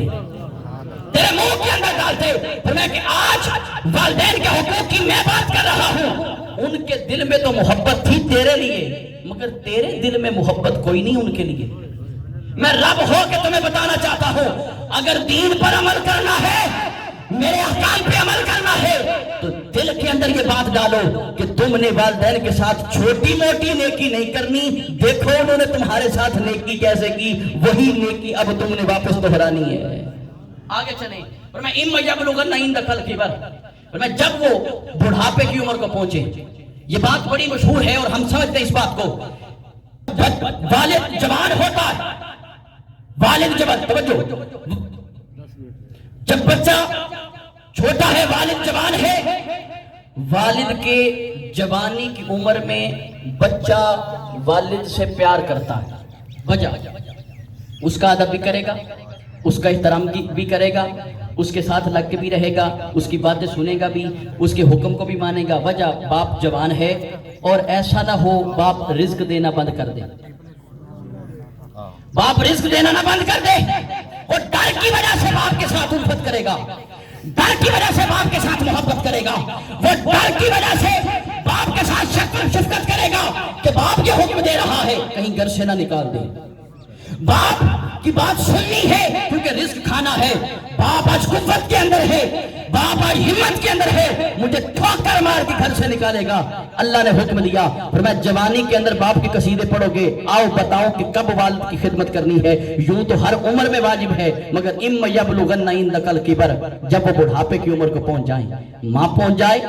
تیرے منہ کے اندر ڈالتے۔ فرمایا کہ آج والدین کے حقوق کی میں بات کر رہا ہوں، ان کے دل میں تو محبت تھی تیرے لیے، مگر تیرے دل میں محبت کوئی نہیں ان کے لیے۔ میں رب ہو کے تمہیں بتانا چاہتا ہوں، اگر دین پر عمل کرنا ہے، میرے احکام پہ عمل کرنا ہے، تو دل کے اندر یہ بات ڈالو کہ تم نے والدین کے ساتھ چھوٹی موٹی نیکی نہیں کرنی۔ دیکھو انہوں نے تمہارے ساتھ نیکی کیسے کی، وہی نیکی اب تم نے واپس دہرانی ہے۔ آگے چلیں، اور میں یبلغن عندک الکبر، اور میں جب وہ بڑھاپے کی عمر کو پہنچے، یہ بات بڑی مشہور ہے اور ہم سمجھتے ہیں اس بات کو، جب والد جوان ہوتا ہے، والد جوان، توجہ، جب بچہ چھوٹا ہے والد جوان ہے، والد کے جوانی کی عمر میں بچہ والد سے پیار کرتا ہے، وجہ اس کا ادب بھی کرے گا، اس کا احترام بھی کرے گا، اس کے ساتھ لگ کے بھی رہے گا، اس کی باتیں سنے گا بھی، اس کے حکم کو بھی مانے گا۔ وجہ باپ جوان ہے، اور ایسا نہ ہو باپ رزق دینا بند کر دے، باپ رزق دینا نہ بند کر دے، اور ڈر کی وجہ سے باپ کے ساتھ الفت کرے گا، ڈر کی وجہ سے باپ کے ساتھ محبت کرے گا، وہ ڈر کی وجہ سے باپ کے ساتھ شفقت کرے گا کہ باپ یہ حکم دے رہا ہے کہیں گھر سے نہ نکال دے، باپ کی بات سننی ہے کیونکہ رزق کھانا ہے۔ باپ آج قوت کے اندر ہے، باپ آج ہمت کے اندر ہے، مجھے ٹھوکر مار کے گھر سے نکالے گا۔ اللہ نے حکم دیا، فرمایا جوانی کے اندر باپ کے قصیدے پڑھو گے، آؤ بتاؤ کہ کب والد کی خدمت کرنی ہے۔ یوں تو ہر عمر میں واجب ہے، مگر اما یبلغن عندک الکبر، جب وہ بڑھاپے کی عمر کو پہنچ جائیں، ماں پہنچ جائے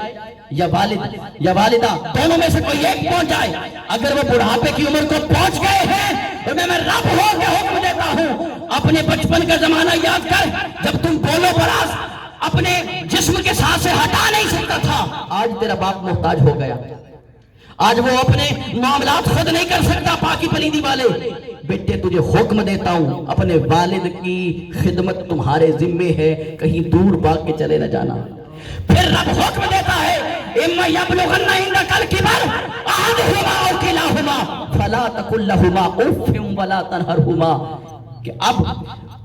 یا والد یا والدہ، دونوں میں سے کوئی ایک پہنچ جائے، اگر وہ بڑھاپے کی عمر کو پہنچ گئے ہیں اور میں رب ہو کے حکم دیتا ہوں. اپنے بچپن کا زمانہ یاد کر جب تم بولو براز اپنے جسم کے ساتھ سے ہٹا نہیں سکتا تھا. آج تیرا باپ محتاج ہو گیا, آج وہ اپنے معاملات خود نہیں کر سکتا پاکی پلیدی والے. بیٹے تجھے حکم دیتا ہوں اپنے والد کی خدمت تمہارے ذمے ہے, کہیں دور بھاگ کے چلے نہ جانا. پھر رب حکم دیتا ہے اما یبلغن عندک الکبر احدہما او کلاہما فلا تقل لہما اف ولا تنہرہما. کہ اب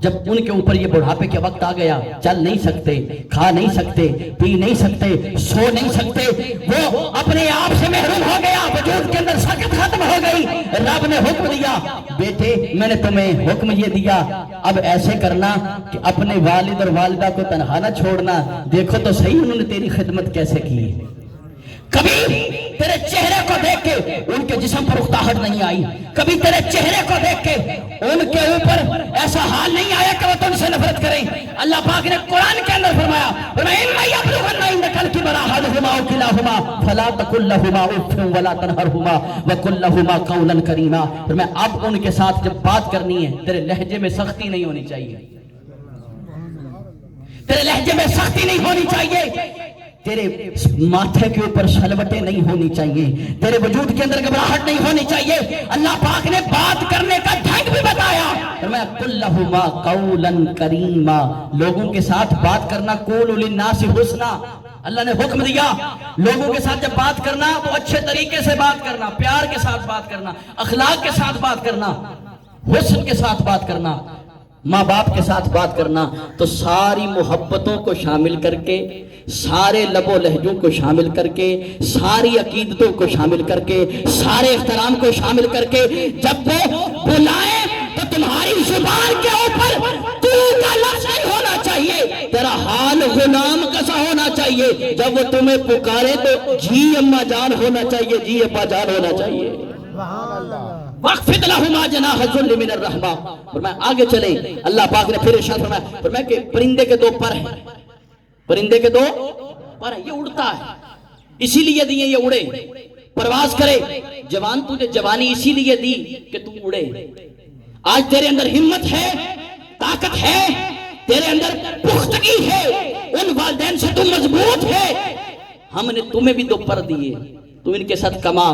جب ان کے اوپر یہ بڑھاپے کے وقت آ گیا, چل نہیں سکتے, کھا نہیں سکتے, پی نہیں سکتے, سو نہیں سکتے, وہ اپنے آپ سے محروم ہو گیا, وجود کے اندر سکت ختم ہو گئی. رب نے حکم دیا بیٹے میں نے تمہیں حکم یہ دیا اب ایسے کرنا کہ اپنے والد اور والدہ کو تنہا نہ چھوڑنا. دیکھو تو صحیح انہوں نے تیری خدمت کیسے کی. کبھی تیرے چہرے کو دیکھ کے ان کے جسم پر اکتاہٹ نہیں آئی, کبھی تیرے چہرے کو دیکھ کے ان کے اوپر ایسا حال نہیں آیا کہ وہ تم سے نفرت کریں. اللہ پاک نے قرآن کے اندر فرمایا اما یبلغن عندک الکبر احدہما او کلاہما فلا تقل لہما اف ولا تنہرہما وقل لہما قولا کریما. میں اب ان کے ساتھ جب بات کرنی ہے تیرے لہجے میں سختی نہیں ہونی چاہیے, تیرے لہجے میں سختی نہیں ہونی چاہیے, تیرے ماتھے کے اوپر شلوٹیں نہیں ہونی چاہیے, تیرے وجود کے اندر گھبراہٹ نہیں ہونی چاہیے. اللہ پاک نے بات کرنے کا ڈھنگ بھی بتایا. میں قل لہما قولا کریما, لوگوں کے ساتھ بات کرنا قولوا للناس حسنا. اللہ نے حکم دیا لوگوں کے ساتھ جب بات کرنا تو اچھے طریقے سے بات کرنا, پیار کے ساتھ بات کرنا, اخلاق کے ساتھ بات کرنا, حسن کے ساتھ بات کرنا, ماں باپ کے ساتھ بات کرنا. تو ساری محبتوں کو شامل کر کے, سارے لب و لہجوں کو شامل کر کے, ساری عقیدتوں کو شامل کر کے, سارے احترام کو شامل کر کے جب وہ بلائیں تو تمہاری زبان کے اوپر تو کا لفظ نہیں ہونا چاہیے, تیرا حال غلام کیسا ہونا چاہیے. جب وہ تمہیں پکارے تو جی اماں جان ہونا چاہیے, جی ابا جان ہونا چاہیے. وَاخْفِضْ لَهُمَا جَنَاحَ الذُّلِّ مِنَ الرَّحْمَةِ. فرمایا آگے چلیں, اللہ پاک نے پھر ارشاد فرمایا کہ پرندے کے دو پر ہیں, پرندے کے دو پر ہیں, یہ اڑتا ہے اسی لیے دیے یہ اڑے, پرواز کرے. جوان تجھے جوانی اسی لیے دی کہ تو اڑے. آج تیرے اندر ہمت ہے, طاقت ہے, تیرے اندر پختگی ہے, ان والدین سے تو مضبوط ہے. ہم نے تمہیں بھی دو پر دیے, تو ان کے ساتھ کما,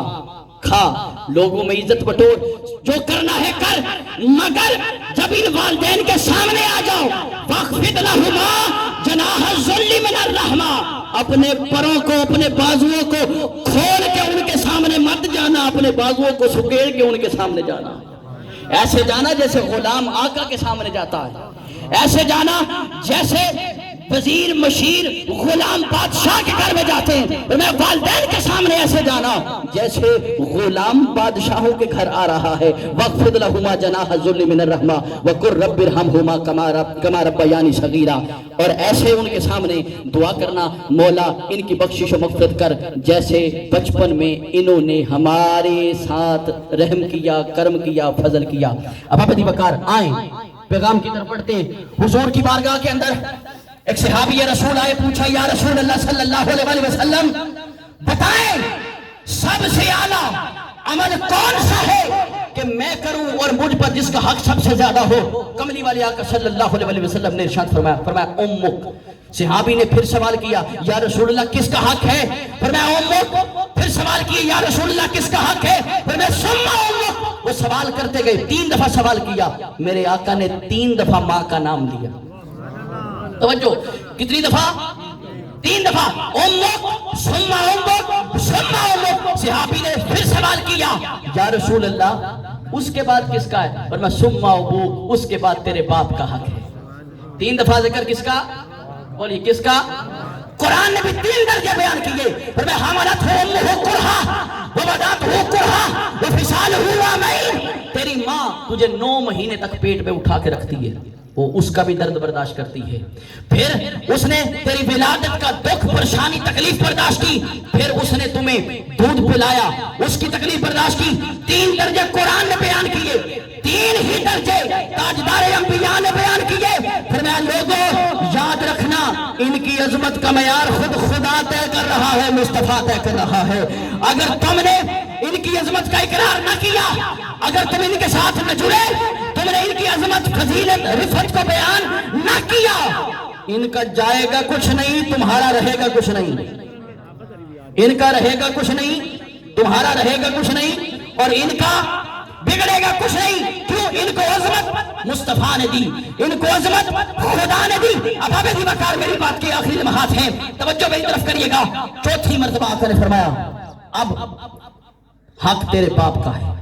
کھا, لوگوں میں عزت بٹور, جو کرنا ہے کر, مگر جب ان والدین کے سامنے آ جاؤ وَاخْفِضْ لَهُمَا جَنَاحَ الذُّلِّ مِنَ الرَّحْمَةِ. اپنے پروں کو, اپنے بازوؤں کو کھول کے ان کے سامنے مت جانا, اپنے بازوؤں کو سکیڑ کے ان کے سامنے جانا. ایسے جانا جیسے غلام آقا کے سامنے جاتا ہے, ایسے جانا جیسے وزیر مشیر غلام بادشاہ کے گھر میں جاتے ہیں. میں والدین کے سامنے ایسے جانا جیسے غلام بادشاہوں کے گھر آ رہا ہے. وَاخْفِضْ لَهُمَا جَنَاحَ الذُّلِّ مِنَ الرَّحْمَةِ وَقُلْ رَبِّ ارْحَمْهُمَا كَمَا رَبَّيَانِي صَغِيرًا. اور ایسے ان کے سامنے دعا کرنا مولا ان کی بخشش و مغفرت کر جیسے بچپن میں انہوں نے ہمارے ساتھ رحم کیا, کرم کیا, فضل کیا. اب آپ وقار آئیں پیغام کی طرف بڑھتے ہیں. حضور کی بارگاہ کے اندر ایک صحابی رسول آئے, پوچھا یا رسول اللہ صلی اللہ علیہ وسلم بتائیں سب سے اعلیٰ عمل کون سا ہے کہ میں کروں اور مجھ پر جس کا حق سب سے زیادہ ہو. کملی والے آقا صلی اللہ علیہ وسلم نے ارشاد فرمایا امک. صحابی نے پھر سوال کیا یا رسول اللہ کس کا حق ہے؟ فرمایا امک. پھر سوال کیا یا رسول اللہ کس کا حق ہے؟ فرمایا ثم امک. وہ سوال کرتے گئے, 3 دفعہ سوال کیا. میرے آقا نے 3 دفعہ ماں کا نام لیا. توجہ, کتنی دفعہ؟ 3 دفعہ. امک ثم امک ثم امک. صحابی نے پھر سوال کیا یا رسول اللہ اس کے بعد کس کا ہے؟ اور میں ثم ابوک, اس کے بعد تیرے باپ کا حق ہے. 3 دفعہ ذکر کس کا؟ بولیے کس کا؟ قرآن نے بھی 3 درجے بیان کیے. اور میں حملتہ امہ کرہا ووضعتہ کرہا وفصالہ عامین. تیری ماں تجھے 9 مہینے تک پیٹ میں اٹھا کے رکھتی ہے, وہ اس کا بھی درد برداشت کرتی ہے. پھر اس نے تیری ولادت کا دکھ پریشانی تکلیف برداشت کی. پھر اس نے تمہیں دودھ پلایا, اس کی تکلیف برداشت کی. 3 درجے قرآن نے بیان کیے, 3 ہی درجے تاجدار انبیاء نے بیان کیے. پھر میں لوگوں یاد رکھنا ان کی کی عظمت کا معیار خود خدا طے کر رہا ہے، مصطفیٰ طے کر رہا ہے۔ اگر تم نے ان کی عظمت کا اقرار نہ کیا، اگر تم ان کے ساتھ نہ جڑے، تم نے ان کی عظمت، فضیلت، رفعت کو بیان نہ کیا، ان کا جائے گا کچھ نہیں، تمہارا رہے گا کچھ نہیں۔ ان کا رہے گا کچھ نہیں، تمہارا رہے گا کچھ نہیں، اور ان کا بگڑے گا کچھ نہیں۔ کیوں؟ ان کو عظمت مصطفیٰ نے دی، ان کو عظمت خدا نے دی۔ اب ابھی وقار میری بات کی آخری لمحات ہیں، توجہ میری طرف کریے گا۔ چوتھی مرتبہ آقا نے فرمایا اب حق تیرے باپ کا ہے۔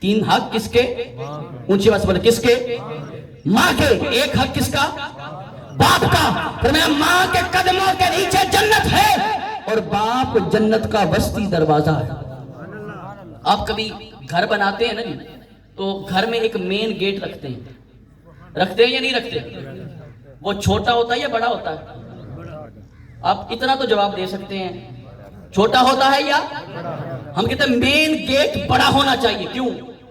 تین حق کس کے؟ اونچی آواز سے بولے، کس کے؟ ماں کے۔ ایک حق کس کا؟ باپ کا۔ فرمایا ماں کے قدموں کے نیچے جنت ہے، اور باپ جنت کا وسطی دروازہ ہے۔ آپ کبھی گھر بناتے ہیں نا جی، تو گھر میں ایک مین گیٹ رکھتے ہیں یا نہیں رکھتے؟ وہ چھوٹا ہوتا ہے یا بڑا ہوتا ہے؟ آپ اتنا تو جواب دے سکتے ہیں، چھوٹا ہوتا ہے یا؟ ہم کہتے ہیں مین گیٹ بڑا ہونا چاہیے، کیوں؟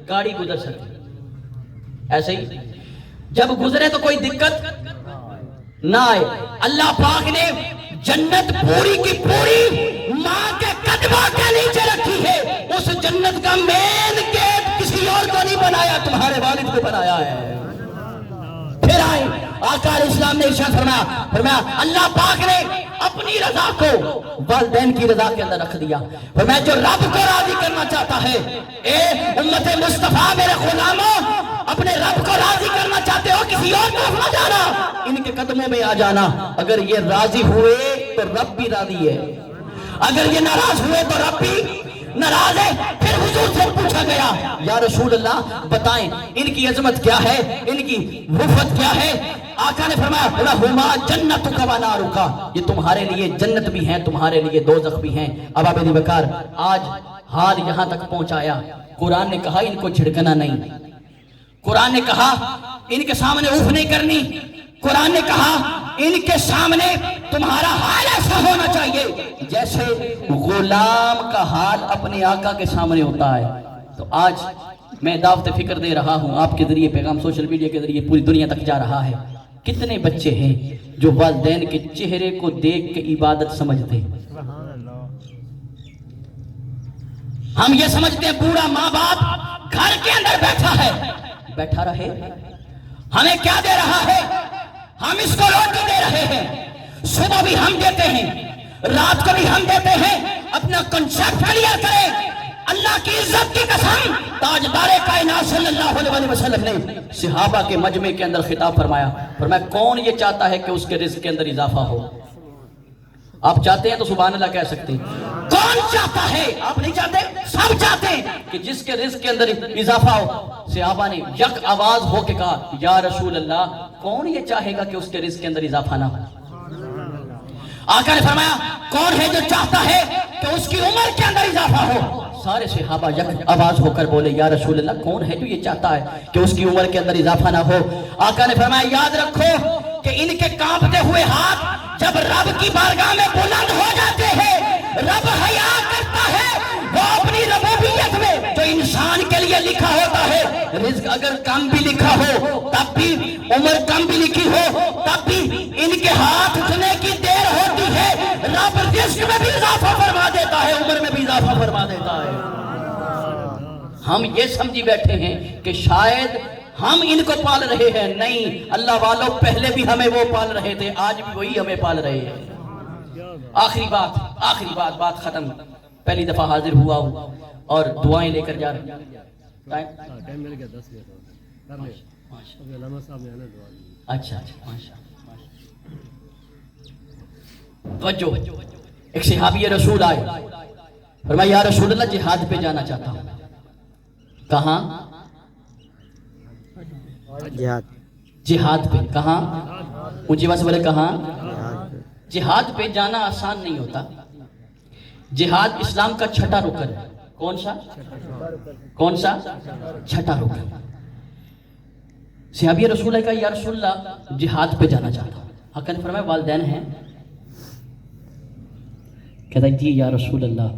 گاڑی گزر سکے۔ ایسے ہی جب گزرے تو کوئی دقت نہ آئے۔ اللہ پاک نے جنت پوری کی پوری ماں کے قدموں کے نیچے رکھی ہے۔ اس جنت کا مین گیٹ کسی اور کو نہیں بنایا، تمہارے والد کو بنایا ہے۔ پھر آئے آقا علیہ السلام نے ارشاد فرمایا اللہ پاک نے اپنی رضا کو والدین کی رضا کے اندر رکھ دیا۔ فرمایا جو رب کو راضی کرنا چاہتا ہے، اے امت مصطفیٰ میرے غلاموں، اپنے رب کو راضی کرنا چاہتے ہو، کسی اور طرف نہ جانا، ان کے قدموں میں آ جانا۔ اگر یہ راضی ہوئے تو رب بھی راضی ہے، اگر یہ ناراض ہوئے تو رب بھی ناراض ہے۔ پھر حضور سے پوچھا گیا یا رسول اللہ بتائیں ان کی عظمت کیا ہے، ان کی رفعت کیا ہے؟ آقا نے فرمایا ہما جنتک و نارک، یہ تمہارے لیے جنت بھی ہیں، تمہارے لیے دوزخ بھی ہیں۔ اب ابی بکر آج حال یہاں تک پہنچایا، قرآن نے کہا ان کو جھڑکنا نہیں، قرآن نے کہا ان کے سامنے اوف نہیں کرنی، قرآن نے کہا ان کے سامنے تمہارا حال ایسا ہونا چاہیے جیسے غلام کا حال اپنے آقا کے سامنے ہوتا ہے۔ تو آج میں دعوت فکر دے رہا ہوں، آپ کے ذریعے پیغام سوشل میڈیا کے ذریعے پوری دنیا تک جا رہا ہے۔ کتنے بچے ہیں جو والدین کے چہرے کو دیکھ کے عبادت سمجھتے ہیں؟ ہم یہ سمجھتے ہیں پورا ماں باپ گھر کے اندر بیٹھا ہے، بیٹھا رہے، ہمیں کیا دے رہا ہے؟ ہم اس کو روٹی دے رہے ہیں، صبح بھی ہم دیتے ہیں، رات کو بھی ہم دیتے ہیں۔ اپنا کنسیپٹ کلیئر کریں۔ اللہ کی عزت کی قسم تاجدار کائنات صلی اللہ علیہ وسلم نے صحابہ کے مجمع کے اندر خطاب فرمایا کون یہ چاہتا ہے کہ اس کے رزق کے اندر اضافہ ہو؟ آپ چاہتے ہیں تو سبحان اللہ کہہ سکتے ہیں۔ کون چاہتا ہے؟ آپ نہیں چاہتے، سب چاہتے ہیں کہ جس کے رزق کے اندر اضافہ ہو۔ صحابہ نے یک آواز ہو کے کہا یا رسول اللہ کون یہ چاہے گا کہ اس کے رزق کے اندر اضافہ نہ ہو؟ آقا نے فرمایا کون ہے جو چاہتا ہے کہ اس کی عمر کے اندر اضافہ ہو؟ سارے صحابہ یک آواز ہو کر بولے یا رسول اللہ کون ہے جو یہ چاہتا ہے کہ اس کی عمر کے اندر اضافہ نہ ہو؟ آقا نے فرمایا یاد رکھو کہ ان کے کانپتے ہوئے ہاتھ جب رب کی بارگاہ میں بلند ہو جاتے ہیں، رب حیا کرتا ہے، وہ اپنی ربوبیت میں جو انسان کے لیے لکھا ہوتا ہے، رزق اگر کم بھی لکھا ہو تب بھی، عمر کم بھی لکھی ہو تب بھی، ان کے ہاتھ اٹھنے کی دیر ہوتی ہے، رب رزق میں بھی اضافہ فرما دیتا ہے، عمر میں بھی اضافہ فرما دیتا ہے۔ ہم یہ سمجھی بیٹھے ہیں کہ شاید ہم ان کو پال رہے ہیں، نہیں، اللہ والوں پہلے بھی ہمیں وہ پال رہے تھے، آج بھی وہی ہمیں پال رہے ہیں۔ آخری بات، بات ختم، پہلی دفعہ حاضر ہوا ہوں اور دعائیں لے کر جا رہے ہیں۔ اچھا توجہ، ایک صحابی رسول آئے، فرمایا یا رسول اللہ جہاد پہ جانا چاہتا ہوں۔ کہاں؟ جہاد پہ۔ کہاں؟ اونچی آواز سے بولے کہاں؟ جہاد پہ جانا آسان نہیں ہوتا۔ جہاد اسلام کا چھٹا رکن ہے۔ کون سا؟ چھٹا رکن۔ صحابی رسول اللہ کا یا رسول اللہ جہاد پہ جانا چاہتا ہوں۔ آقا نے فرمایا والدین ہیں؟ کہتا ہے جی یا رسول اللہ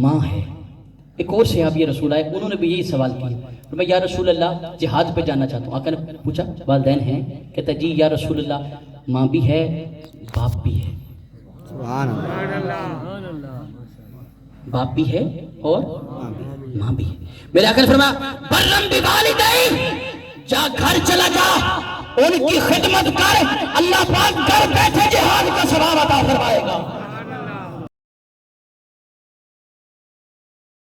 ماں ہے۔ ایک اور صحابی رسول آئے، انہوں نے بھی یہی سوال کیا، فرمایا یا رسول اللہ جہاد پہ جانا چاہتا ہوں۔ آقا نے پوچھا والدین ہیں؟ کہتا ہے جی یا رسول اللہ ماں بھی ہے باپ بھی ہے، سبحان اللہ، باپ بھی ہے اور ماں بھی ہے۔ میرے آقا نے فرمایا برم بوالدین، جا گھر چلا جا، ان کی خدمت کر، اللہ پاک گھر بیٹھے جہاد کا ثواب عطا فرمائے گا۔